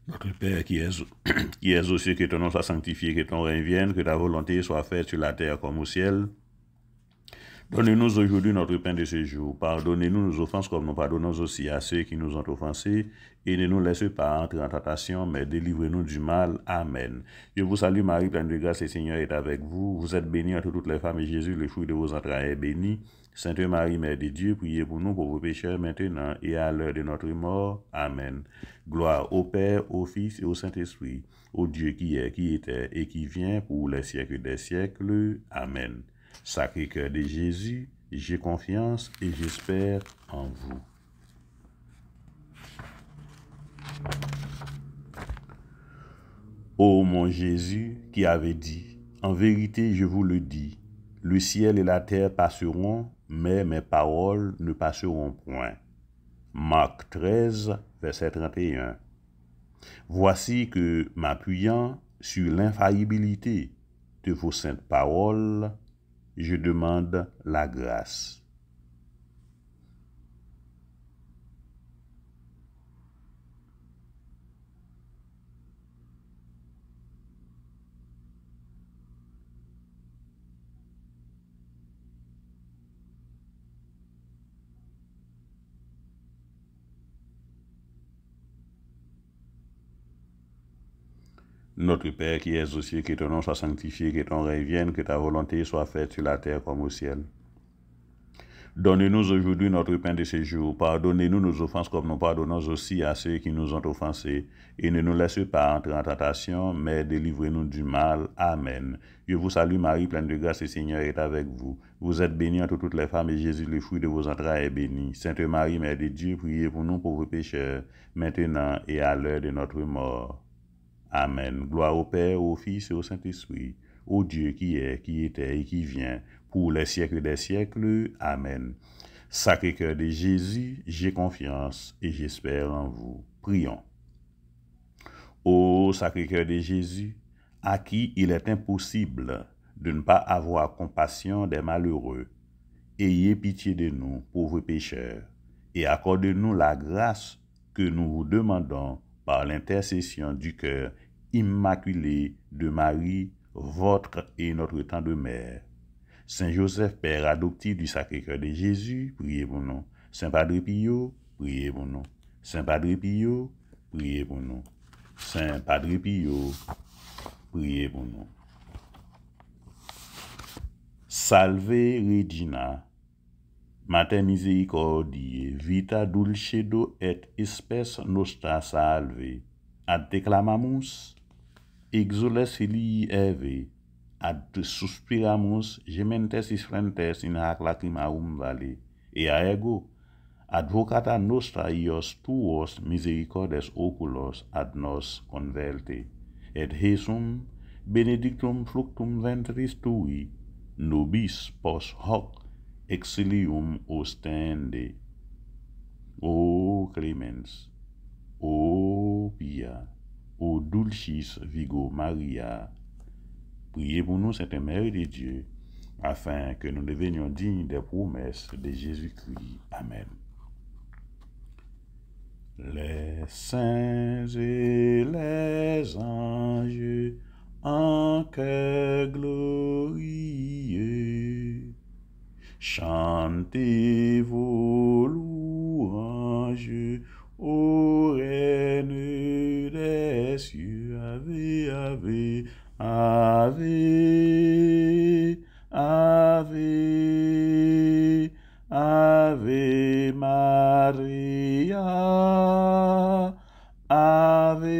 Notre Père qui es aux cieux, que ton nom soit sanctifié, que ton règne vienne, que ta volonté soit faite sur la terre comme au ciel. Donnez-nous aujourd'hui notre pain de ce jour. Pardonnez-nous nos offenses comme nous pardonnons aussi à ceux qui nous ont offensés. Et ne nous laisse pas entrer en tentation, mais délivrez-nous du mal. Amen. Je vous salue Marie, pleine de grâce, le Seigneur est avec vous. Vous êtes bénie entre toutes les femmes et Jésus, le fruit de vos entrailles, est béni. Sainte Marie, Mère de Dieu, priez pour nous pauvres pécheurs, maintenant et à l'heure de notre mort. Amen. Gloire au Père, au Fils et au Saint-Esprit, au Dieu qui est, qui était et qui vient pour les siècles des siècles. Amen. Sacré-Cœur de Jésus, j'ai confiance et j'espère en vous. Ô mon Jésus, qui avait dit, en vérité je vous le dis, le ciel et la terre passeront, mais mes paroles ne passeront point. Marc 13, verset 31. Voici que, m'appuyant sur l'infaillibilité de vos saintes paroles, je demande la grâce. Notre Père qui es aux cieux, que ton nom soit sanctifié, que ton règne vienne, que ta volonté soit faite sur la terre comme au ciel. Donne-nous aujourd'hui notre pain de ce jour. Pardonnez-nous nos offenses comme nous pardonnons aussi à ceux qui nous ont offensés. Et ne nous laisse pas entrer en tentation, mais délivrez-nous du mal. Amen. Je vous salue Marie, pleine de grâce, le Seigneur est avec vous. Vous êtes bénie entre toutes les femmes et Jésus, le fruit de vos entrailles, est béni. Sainte Marie, Mère de Dieu, priez pour nous pauvres pécheurs, maintenant et à l'heure de notre mort. Amen. Gloire au Père, au Fils et au Saint-Esprit, au Dieu qui est, qui était et qui vient, pour les siècles des siècles. Amen. Sacré-Cœur de Jésus, j'ai confiance et j'espère en vous. Prions. Ô Sacré-Cœur de Jésus, à qui il est impossible de ne pas avoir compassion des malheureux, ayez pitié de nous, pauvres pécheurs, et accordez-nous la grâce que nous vous demandons par l'intercession du cœur immaculé de Marie, votre et notre tendre mère. Saint Joseph, Père adoptif du Sacré-Cœur de Jésus, priez pour nous. Saint Padre Pio, priez pour nous. Saint Padre Pio, priez pour nous. Saint Padre Pio, priez pour nous. Salve Regina, Mater misericordiae, vita dulcedo et spes nostra salve. Ad te clamamus, exules filii Eve, ad te suspiramus, gementes isfrentes in hac lacrimarum vale, ea ego, advocata nostra ios tuos misericordes oculos ad nos converte, et Jesum benedictum fructum ventris tui, nobis post hoc exilium ostende. O clemens, ô Pia, ô dulcis Virgo Maria, priez pour nous, Sainte Mère de Dieu, afin que nous devenions dignes des promesses de Jésus-Christ. Amen. Les saints et les anges en chœur glorieux, chantez vos louanges ô Reine des cieux. Ave, ave, ave, ave, ave Maria, ave,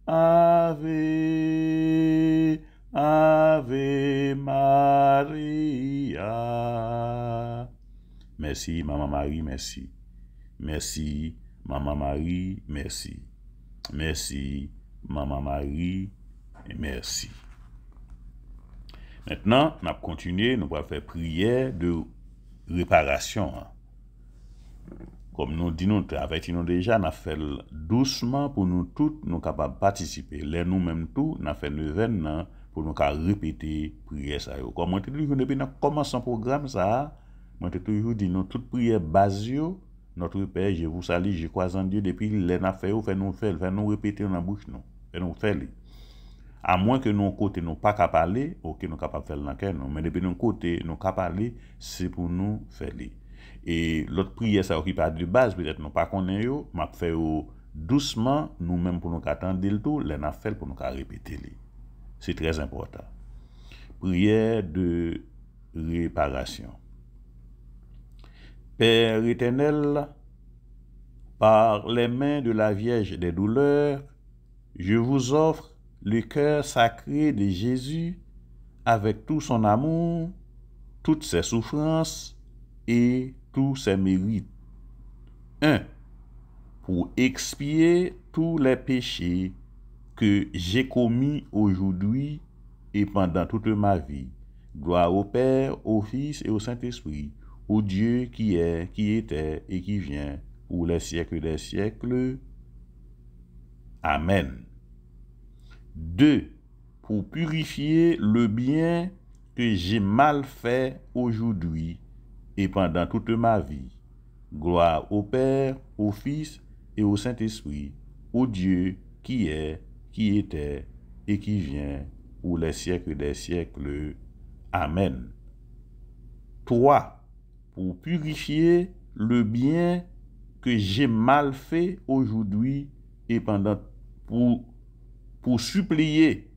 ave, ave Maria. Merci, Maman Marie, merci. Merci, Maman Marie, merci. Merci, Maman Marie, et merci. Maintenant, nous allons continuer, nous allons faire prière de réparation. Comme nous disons, nous déjà, nous fait doucement pour nous tous, nous capables de participer. Les nous-mêmes tous, nous fait neuvaine pour nous répéter prière ça. Comme moi, depuis nous commençons le programme ça, moi toujours dit nous toute prière basio Notre Père, je vous salue, je crois en Dieu, depuis les affaires, fait nous répéter dans la bouche, nous. Fait nous faire. À moins que nous côté nous pas capable parler, OK, nous capable faire dans cœur, mais depuis nous côté nous capable parler, c'est pour nous faire. Et l'autre prière ça qui pas de base, peut-être nous pas connaît yo, m'a fait doucement nous-mêmes pour nous attendre le tout, les n'a fait pour nous répéter. C'est très important. Prière de réparation. Père éternel, par les mains de la Vierge des douleurs, je vous offre le cœur sacré de Jésus avec tout son amour, toutes ses souffrances et tous ses mérites. 1. Pour expier tous les péchés que j'ai commis aujourd'hui et pendant toute ma vie. Gloire au Père, au Fils et au Saint-Esprit, au Dieu qui est, qui était et qui vient, pour les siècles des siècles. Amen. 2. Pour purifier le bien que j'ai mal fait aujourd'hui et pendant toute ma vie. Gloire au Père, au Fils et au Saint-Esprit, au Dieu qui est, qui était et qui vient, pour les siècles des siècles. Amen. 3. Pour purifier le bien que j'ai mal fait aujourd'hui et pendant pour supplier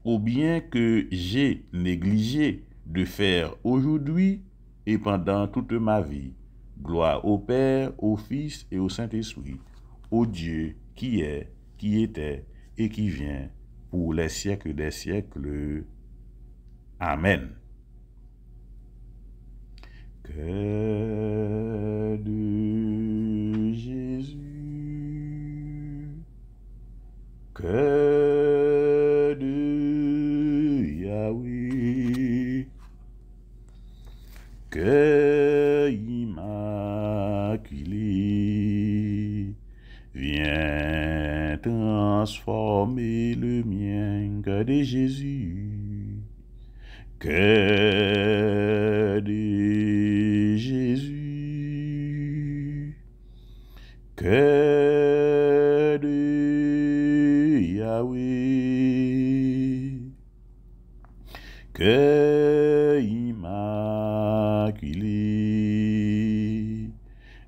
au bien que j'ai négligé de faire aujourd'hui et pendant toute ma vie. Gloire au Père, au Fils et au Saint-Esprit, au Dieu qui est, qui était et qui vient, pour les siècles des siècles. Amen. Cœur de Jésus, cœur de Yahweh, cœur immaculé, viens transformer le mien, cœur de Jésus, cœur de Jésus, cœur de Yahweh, cœur immaculé,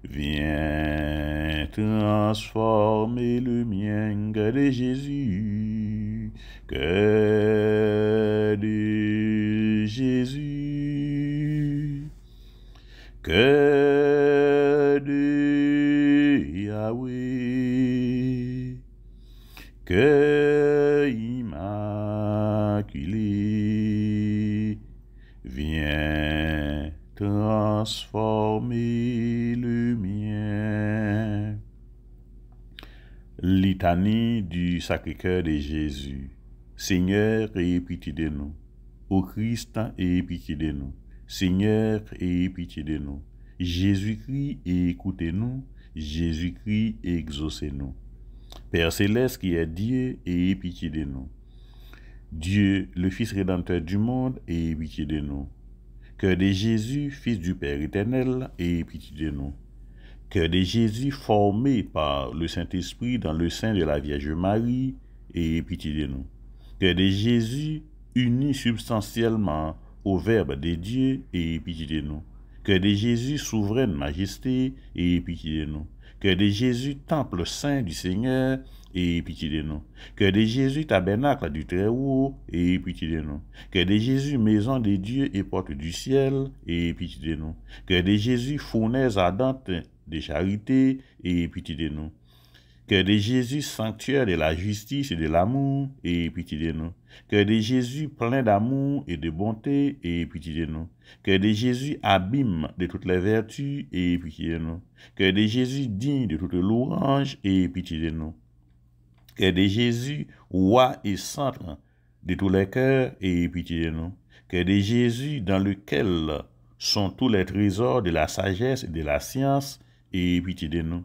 viens transformer le mien, cœur de Jésus, cœur de Jésus, cœur de Yahweh, cœur immaculé, viens transformer le mien. Litanie du Sacré-Cœur de Jésus. Seigneur, ayez pitié de nous. Ô Christ, ayez pitié de nous. Seigneur, ayez pitié de nous. Jésus-Christ, écoutez-nous. Jésus-Christ, exaucez-nous. Père céleste qui est Dieu, ayez pitié de nous. Dieu, le Fils rédempteur du monde, ayez pitié de nous. Cœur de Jésus, Fils du Père éternel, ayez pitié de nous. Cœur de Jésus formé par le Saint-Esprit dans le sein de la Vierge Marie, ayez pitié de nous. Cœur de Jésus uni substantiellement au Verbe de Dieu, ayez pitié de nous. Cœur de Jésus souveraine majesté, ayez pitié de nous. Cœur de Jésus temple saint du Seigneur, ayez pitié de nous. Cœur de Jésus tabernacle du Très-Haut, ayez pitié de nous. Cœur de Jésus maison de Dieu et porte du ciel, ayez pitié de nous. Cœur de Jésus fournaise ardente de charité, ayez pitié de nous. Cœur de Jésus sanctuaire de la justice et de l'amour, ayez pitié de nous. Cœur de Jésus plein d'amour et de bonté, ayez pitié de nous. Cœur de Jésus abîme de toutes les vertus, ayez pitié de nous. Cœur de Jésus digne de toute louange, ayez pitié de nous. Cœur de Jésus roi et centre de tous les cœurs, ayez pitié de nous. Cœur de Jésus dans lequel sont tous les trésors de la sagesse et de la science, ayez pitié de nous.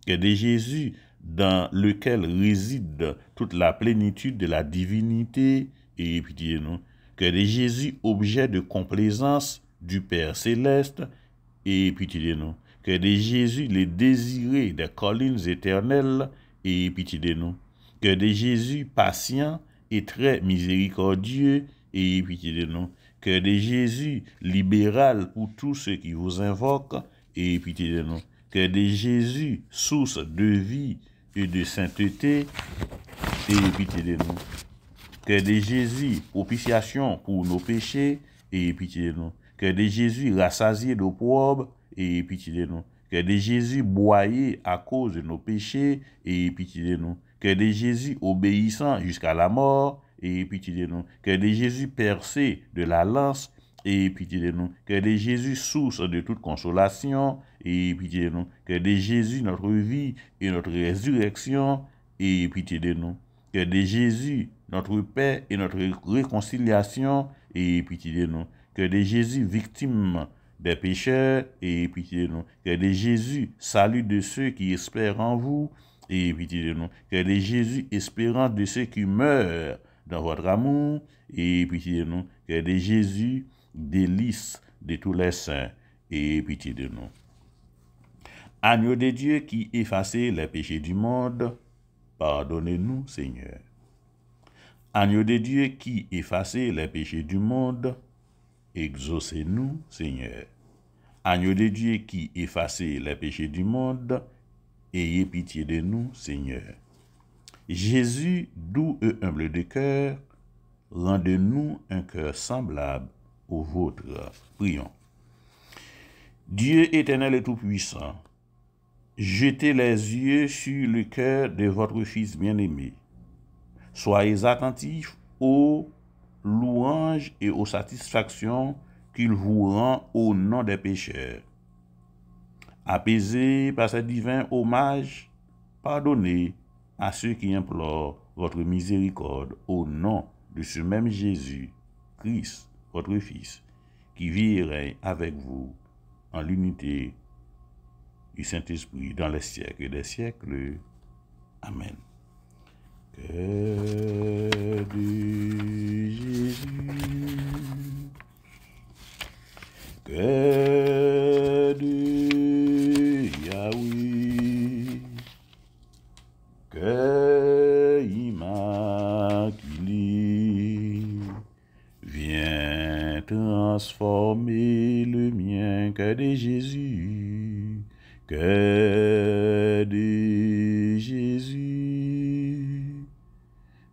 Cœur de Jésus dans lequel réside toute la plénitude de la divinité, ayez pitié de nous. Cœur de Jésus, objet de complaisance du Père céleste, ayez pitié de nous. Que de Jésus, les désirés des collines éternelles, et pitié de nous. Que de Jésus, patient et très miséricordieux, et pitié de nous. Que de Jésus, libéral pour tous ceux qui vous invoquent, et pitié de nous. Que de Jésus, source de vie et de sainteté, et pitié de nous. Que de Jésus, propitiation pour nos péchés, et pitié de nous. Que de Jésus, rassasié d'opprobre, et pitié de nous. Que de Jésus, broyé à cause de nos péchés, et pitié de nous. Que de Jésus, obéissant jusqu'à la mort, et pitié de nous. Que de Jésus, percé de la lance, et pitié de nous. Que de Jésus, source de toute consolation, et pitié de nous. Que de Jésus, notre vie et notre résurrection, et pitié de nous. Que de Jésus, notre paix et notre réconciliation, et pitié de nous. Que de Jésus, victime des pécheurs, et pitié de nous. Que de Jésus, salut de ceux qui espèrent en vous, et pitié de nous. Que de Jésus, espérance de ceux qui meurent dans votre amour, et pitié de nous. Que de Jésus, délice de tous les saints, et pitié de nous. Agneau de Dieu qui effacez les péchés du monde, pardonnez-nous, Seigneur. Agneau de Dieu qui effacez les péchés du monde, exaucez-nous, Seigneur. Agneau de Dieu qui effacez les péchés du monde, ayez pitié de nous, Seigneur. Jésus, doux et humble de cœur, rendez-nous un cœur semblable au vôtre. Prions. Dieu éternel et tout-puissant, jetez les yeux sur le cœur de votre Fils bien-aimé. Soyez attentifs aux louanges et aux satisfactions qu'il vous rend au nom des pécheurs. Apaisés par ce divin hommage, pardonnez à ceux qui implorent votre miséricorde au nom de ce même Jésus, Christ, votre Fils, qui vit et règne avec vous en l'unité du Saint-Esprit dans les siècles des siècles. Amen. Que de Jésus, que de Yahweh, que immaculé, viens transformer le mien. Que de Jésus, que de Jésus,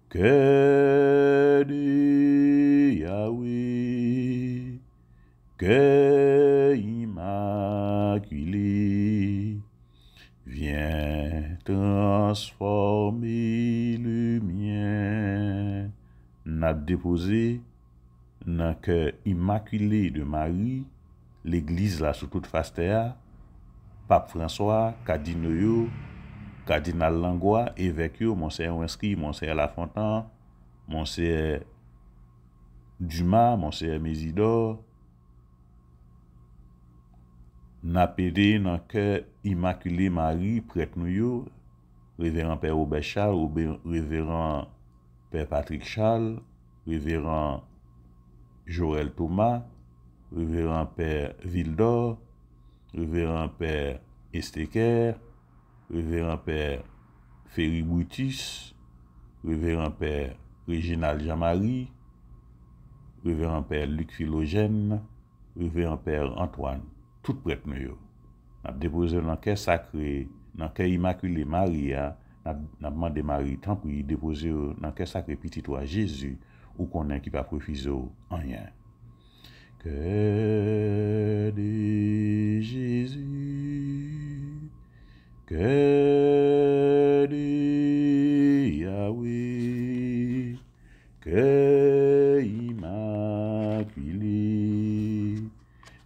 que de Yahweh, que immaculé, viens transformer le mien. N'a déposé dans le cœur immaculé de Marie, l'église là sous toute face terre, Pape François, Cardinal Cardinal Langlois, évêque, Monseigneur Ouinski, Monseigneur Lafontaine, Monseigneur Dumas, Monseigneur Mésidor, n'a pédé dans le cœur immaculé Marie, prêtre nous, révérend Père Robert Charles, révérend Père Patrick Charles, révérend Joël Thomas, révérend Père Vildor, révérend Père Esteker, révérend Père Ferry Boutis, révérend Père Réginald Jean-Marie, révérend Père Luc Philogène, révérend Père Antoine, tout prêtre nous. N'a déposé dans le cœur sacré, dans le cœur immaculé Maria, n'a demandé Marie, tant pis, déposer dans le cœur sacré petit toi Jésus, ou qu'on ait qui va profiter en rien. Que de Jésus, que de Yahweh, que immaculé,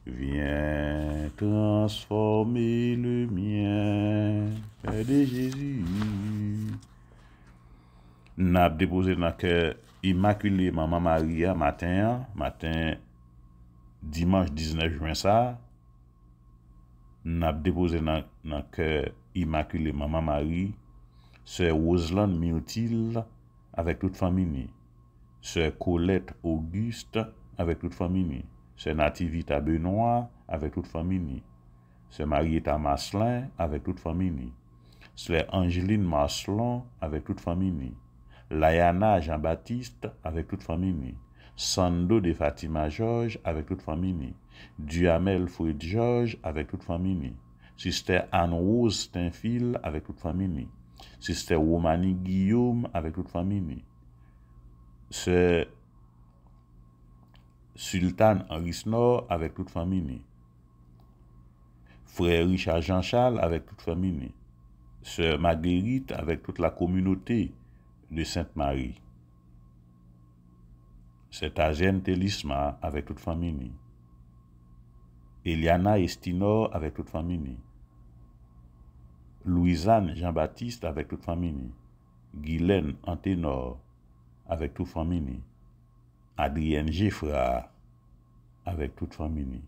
viens transformer le mien. Que de Jésus, n'a déposé dans le cœur immaculé Maman Maria matin dimanche 19 juin ça, n'a déposé dans le cœur immaculé Maman Marie, Sœur Roselaine Myrtille avec toute famille, Sœur Colette Auguste avec toute famille, Sœur Nativita Benoît avec toute famille, Sœur Marietta Maslin avec toute famille. Sœur Angeline Maslon avec toute famille. Layana Jean-Baptiste avec toute famille. Sando de Fatima Georges avec toute famille. Duhamel Fouid Georges avec toute famille. Sister Anne-Rose Steinfil avec toute famille. Sister Romani Guillaume avec toute famille. Sœur Sultan Henri Snor avec toute famille. Frère Richard Jean-Charles avec toute famille. Sœur Marguerite avec toute la communauté de Sainte-Marie. Sœur Tazène Télisma avec toute famille. Eliana Estinor avec toute famille. Louisanne Jean-Baptiste avec toute famille. Guylaine Anténor avec toute famille. Adrienne Geffra avec toute famille.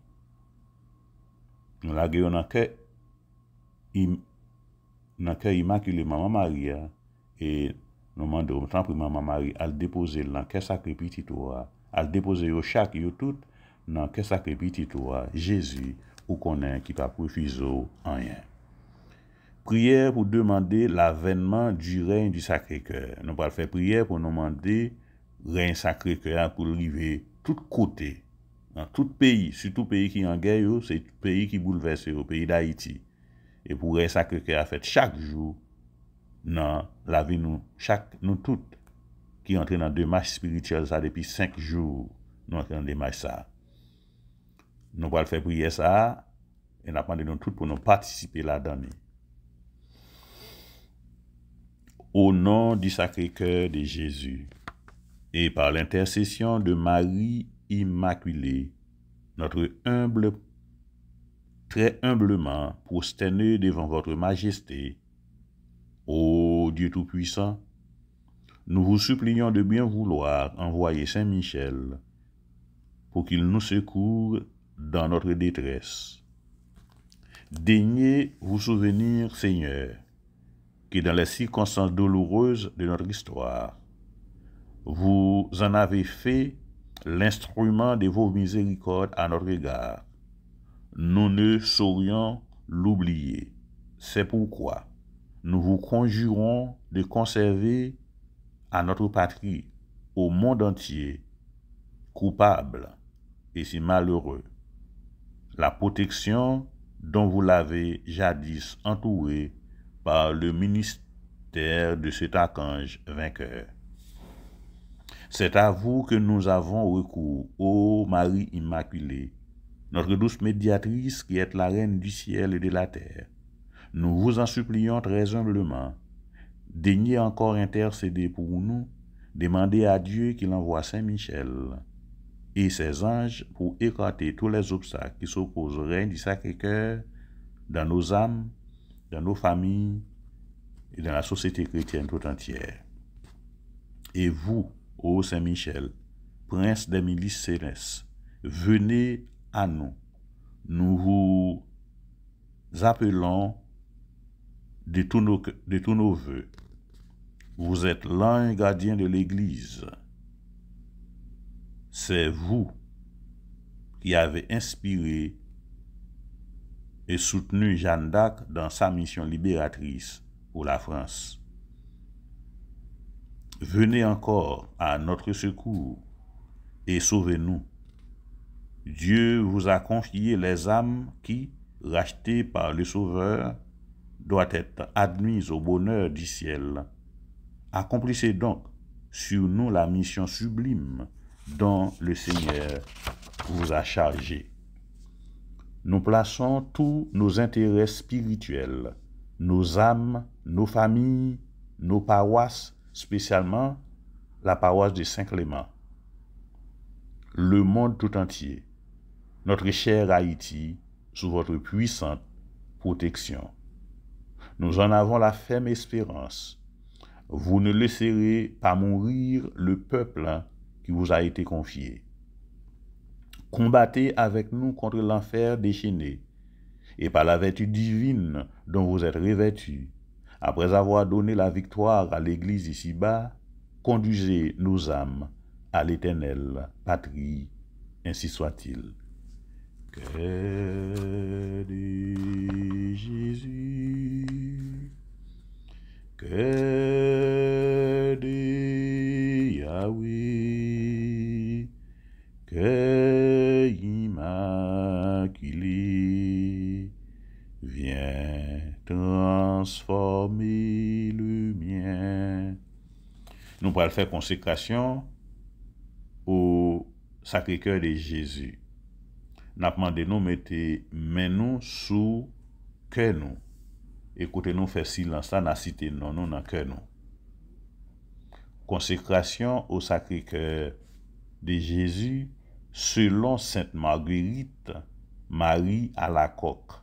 Nous l'avons dans le cœur immaculé Maman Marie et nous demandons autant pour Maman Marie à le déposer dans le cœur sacré petit toi, à le déposer au chaque yo tout dans le cœur sacré petit toi, Jésus ou connaît qui pas refuser rien. Prière pour demander l'avènement du règne du Sacré-Cœur. Nous allons faire prière pour nous demander règne Sacré-Cœur pour arriver tout côté, dans tout pays, surtout pays qui en guerre, c'est le pays qui bouleverse le pays d'Haïti. Et pour règne Sacré-Cœur fait chaque jour dans la vie nous toutes qui entrent dans des marches spirituelles ça depuis 5 jours, nous entrons dans des marches ça. Nous allons faire prière ça et nous demandons nous toutes pour nous participer là-dedans. Au nom du Sacré-Cœur de Jésus, et par l'intercession de Marie Immaculée, notre très humblement prosterné devant votre Majesté, ô Dieu Tout-Puissant, nous vous supplions de bien vouloir envoyer Saint Michel pour qu'il nous secoure dans notre détresse. Daignez vous souvenir, Seigneur, que dans les circonstances douloureuses de notre histoire, vous en avez fait l'instrument de vos miséricordes à notre égard. Nous ne saurions l'oublier. C'est pourquoi nous vous conjurons de conserver à notre patrie, au monde entier, coupable et si malheureux, la protection dont vous l'avez jadis entouré par le ministère de cet archange vainqueur. C'est à vous que nous avons recours, ô Marie Immaculée, notre douce médiatrice qui êtes la reine du ciel et de la terre. Nous vous en supplions très humblement. Daignez encore intercéder pour nous, demandez à Dieu qu'il envoie Saint Michel et ses anges pour écarter tous les obstacles qui s'opposent au règne du Sacré-Cœur dans nos âmes, dans nos familles et dans la société chrétienne tout entière. Et vous, ô Saint Michel, prince des milices célestes, venez à nous. Nous vous appelons de tous nos vœux. Vous êtes l'ange gardien de l'Église. C'est vous qui avez inspiré et soutenu Jeanne d'Arc dans sa mission libératrice pour la France. Venez encore à notre secours et sauvez-nous. Dieu vous a confié les âmes qui, rachetées par le Sauveur, doivent être admises au bonheur du ciel. Accomplissez donc sur nous la mission sublime dont le Seigneur vous a chargé. Nous plaçons tous nos intérêts spirituels, nos âmes, nos familles, nos paroisses, spécialement la paroisse de Saint-Clément, le monde tout entier, notre cher Haïti, sous votre puissante protection. Nous en avons la ferme espérance. Vous ne laisserez pas mourir le peuple qui vous a été confié. Combattez avec nous contre l'enfer déchaîné, et par la vertu divine dont vous êtes revêtus, après avoir donné la victoire à l'Église ici-bas, conduisez nos âmes à l'Éternelle patrie, ainsi soit-il. Cœur de Jésus, cœur de Yahweh, cœur immaculé, viens transformer le mien. Nous allons faire consécration au Sacré-Cœur de Jésus. Nous avons demandé nous mettez main nous sous cœur nous. Écoutez nous faire silence là, n'a cité non nous dans cœur nous. Consécration au Sacré-Cœur de Jésus selon Sainte Marguerite Marie Alacoque.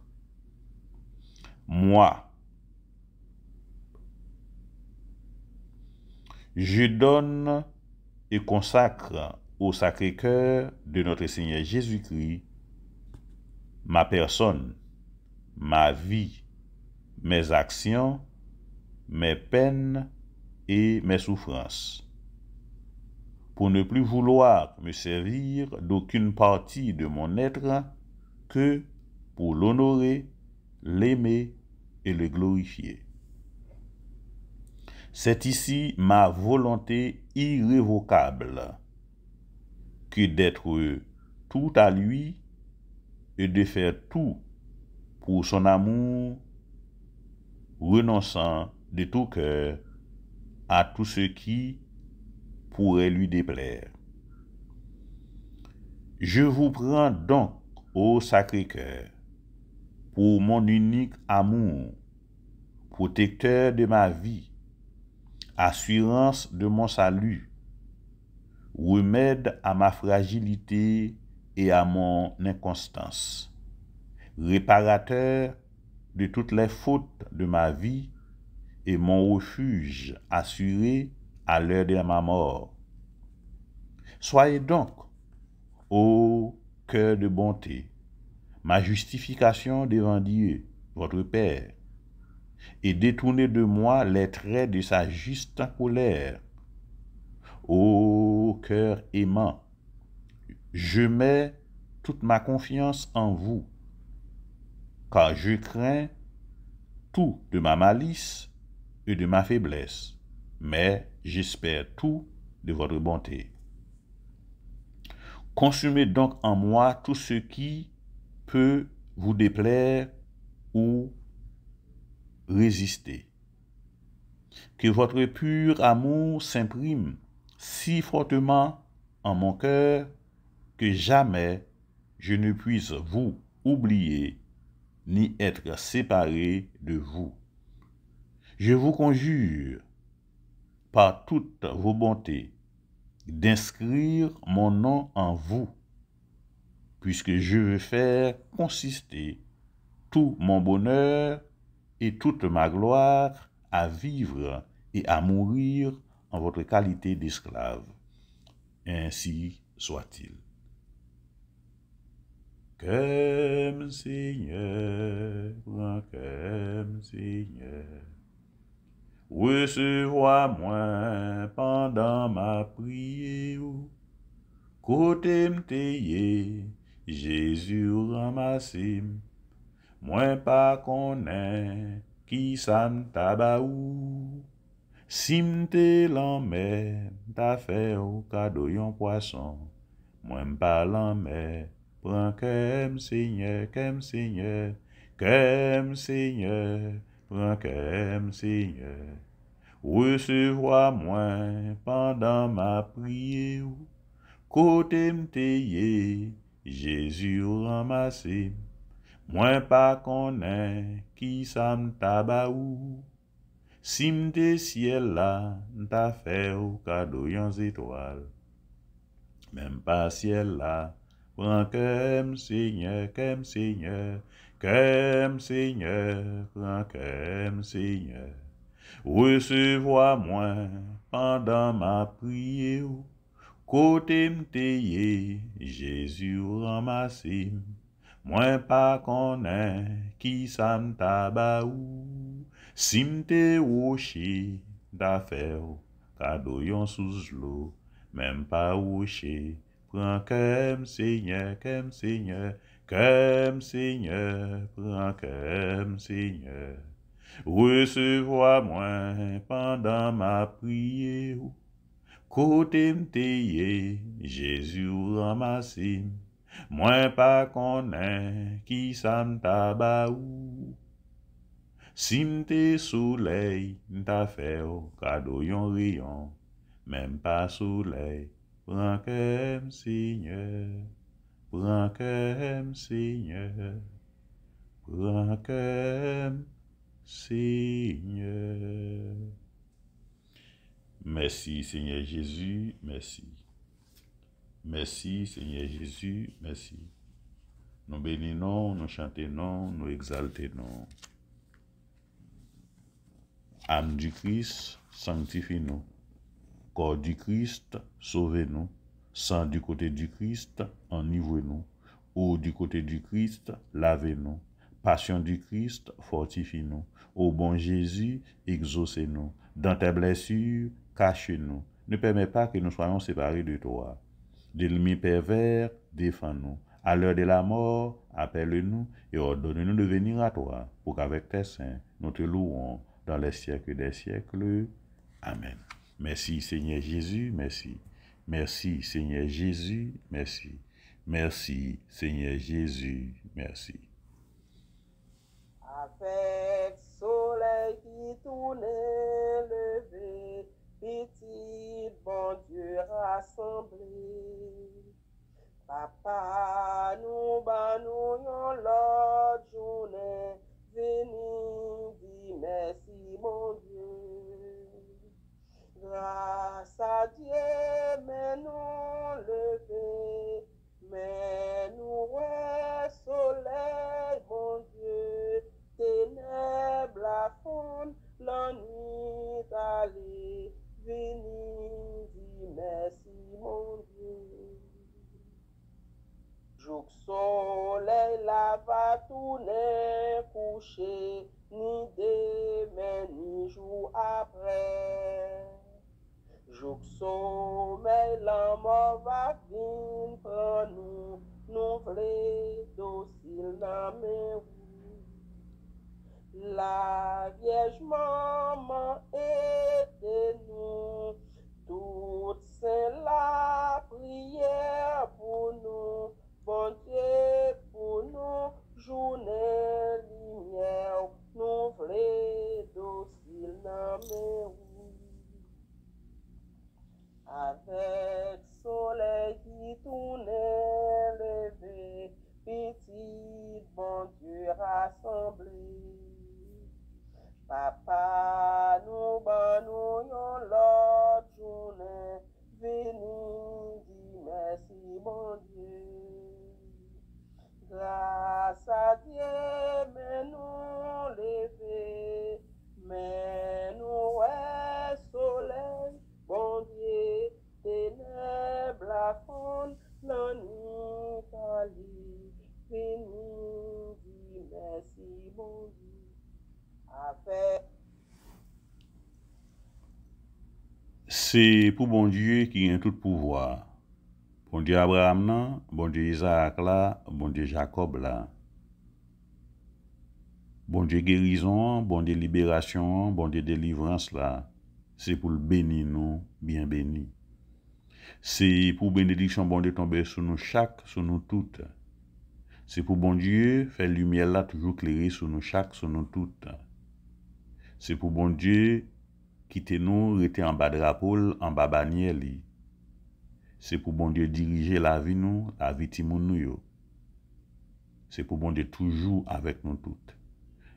Moi, je donne et consacre au Sacré-Cœur de notre Seigneur Jésus-Christ ma personne, ma vie, mes actions, mes peines et mes souffrances, pour ne plus vouloir me servir d'aucune partie de mon être que pour l'honorer, l'aimer et le glorifier. C'est ici ma volonté irrévocable que d'être tout à lui et de faire tout pour son amour, renonçant de tout cœur à tout ce qui pourrait lui déplaire. Je vous prends donc au Sacré-Cœur pour mon unique amour, protecteur de ma vie, assurance de mon salut, remède à ma fragilité et à mon inconstance, réparateur de toutes les fautes de ma vie et mon refuge assuré à l'heure de ma mort. Soyez donc, ô cœur de bonté, ma justification devant Dieu, votre Père, et détournez de moi les traits de sa juste colère. Ô cœur aimant, je mets toute ma confiance en vous, car je crains tout de ma malice et de ma faiblesse, mais j'espère tout de votre bonté. Consumez donc en moi tout ce qui peut vous déplaire ou résister. Que votre pur amour s'imprime si fortement en mon cœur que jamais je ne puisse vous oublier ni être séparé de vous. Je vous conjure, par toutes vos bontés, d'inscrire mon nom en vous, puisque je veux faire consister tout mon bonheur et toute ma gloire à vivre et à mourir en votre qualité d'esclave. Ainsi soit-il. Comme Seigneur, comme Seigneur, recevoir-moi pendant ma prière, côté m'teye, Jésus ramassé, moi pas connaît qui ça m'tabaou, si m'te l'enmer, t'a fait au cadeau yon poisson, moi m'pas l'enmer, prends comme Seigneur, comme Seigneur, comme Seigneur, prends comme Seigneur, recevoir-moi pendant ma prière, côté m'teye, Jésus ramassé, moi pas connaît qui ça m'tabaou, si m'te ciel là, m'ta fait au cadeau yon étoile, même pas ciel là, prends comme Seigneur, comme Seigneur, comme Seigneur, prends comme Seigneur, recevoir-moi pendant ma prière, côté m'teye, Jésus ramassé, moi pas connaît qui ça m'tabaou, si m'te rocher, t'a fait cadeau yon sous l'eau, même pas rocher, prends comme Seigneur, comme Seigneur, Qu'aime Seigneur, prends qu'aime Seigneur. Recevoir-moi pendant ma prière. Côté m'teye, Jésus ramasse. Moi pas connais qui ça m'tabaou. Si m'te soleil, m'ta fait au cadeau yon rayon. Même pas soleil, prends qu'aime Seigneur. Prends qu'aime Seigneur. Prends qu'aime Seigneur. Merci Seigneur Jésus, merci. Merci Seigneur Jésus, merci. Nous bénissons, nous chantons, nous exaltons. Âme du Christ, sanctifie-nous. Corps du Christ, sauvez-nous. Sang du côté du Christ, enivrez-nous. Eau du côté du Christ, lavez-nous. Passion du Christ, fortifie-nous. Ô bon Jésus, exaucez-nous. Dans tes blessures, cachez-nous. Ne permets pas que nous soyons séparés de toi. De l'ennemi pervers, défends-nous. À l'heure de la mort, appelle-nous et ordonne-nous de venir à toi, pour qu'avec tes saints, nous te louons dans les siècles des siècles. Amen. Merci Seigneur Jésus, merci. Merci Seigneur Jésus, merci. Merci Seigneur Jésus, merci. Avec soleil qui tournait levé, petit bon Dieu rassemblé. Papa, nous banons l'autre journée, venez dire merci mon Dieu. Grâce à Dieu, mais nous lever, mais nous ouais soleil mon Dieu, ténèbres à fond, la nuit allée, venez dire merci mon Dieu. Jour soleil là va tourner coucher, ni demain ni jour après. Jour sommeil la mort va venir prendre nous, nous v'lez docile dans mes roues. La Vierge maman aide-nous, toutes c'est la prière pour nous. Bon Dieu pour nous, journée, lumière, nous v'lez docile dans mes roues. Avec soleil qui tournait levé, petit bon Dieu rassemblé. Papa, nous banons l'autre journée, venez dire merci mon Dieu. Grâce à Dieu, mais nous lever, mais nous ouais soleil, bon Dieu, ténèbres à fond, la nuit allée, venez dire merci mon Dieu. C'est pour bon Dieu qui a tout pouvoir. Bon Dieu Abraham là, bon Dieu Isaac là, bon Dieu Jacob là. Bon Dieu guérison, bon Dieu libération, bon Dieu délivrance là. C'est pour le bénir nous, bien béni. C'est pour bénédiction bon Dieu tomber sur nous chaque, sur nous toutes. C'est pour bon Dieu faire lumière là toujours clairer sur nous chaque, sur nous toutes. C'est pour bon Dieu quitter nous, rester en bas drapeau, en bas bannière. C'est pour bon Dieu diriger la vie nous, la vie timoun nous yo. C'est pour bon Dieu toujours avec nous toutes.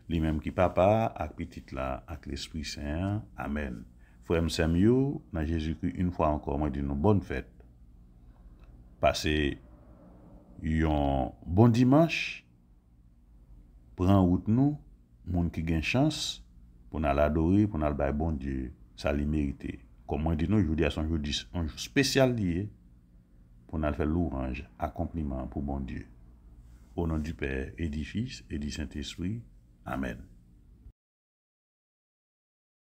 Lui même qui papa, ak petite là, ak l'Esprit Saint. Amen. Frère m'sem dans Jésus-Christ, une fois encore, moi dis nous bonne fête. Passez un bon dimanche. Prends route nous, moun qui gagne chance pour nous l'adorer, pour nous le bon Dieu, ça lui mérite. Comme moi dis nous, je dis à son jour spécial lié pour nous faire louange, accomplissement pour bon Dieu. Au nom du Père et du Fils et du Saint-Esprit. Amen.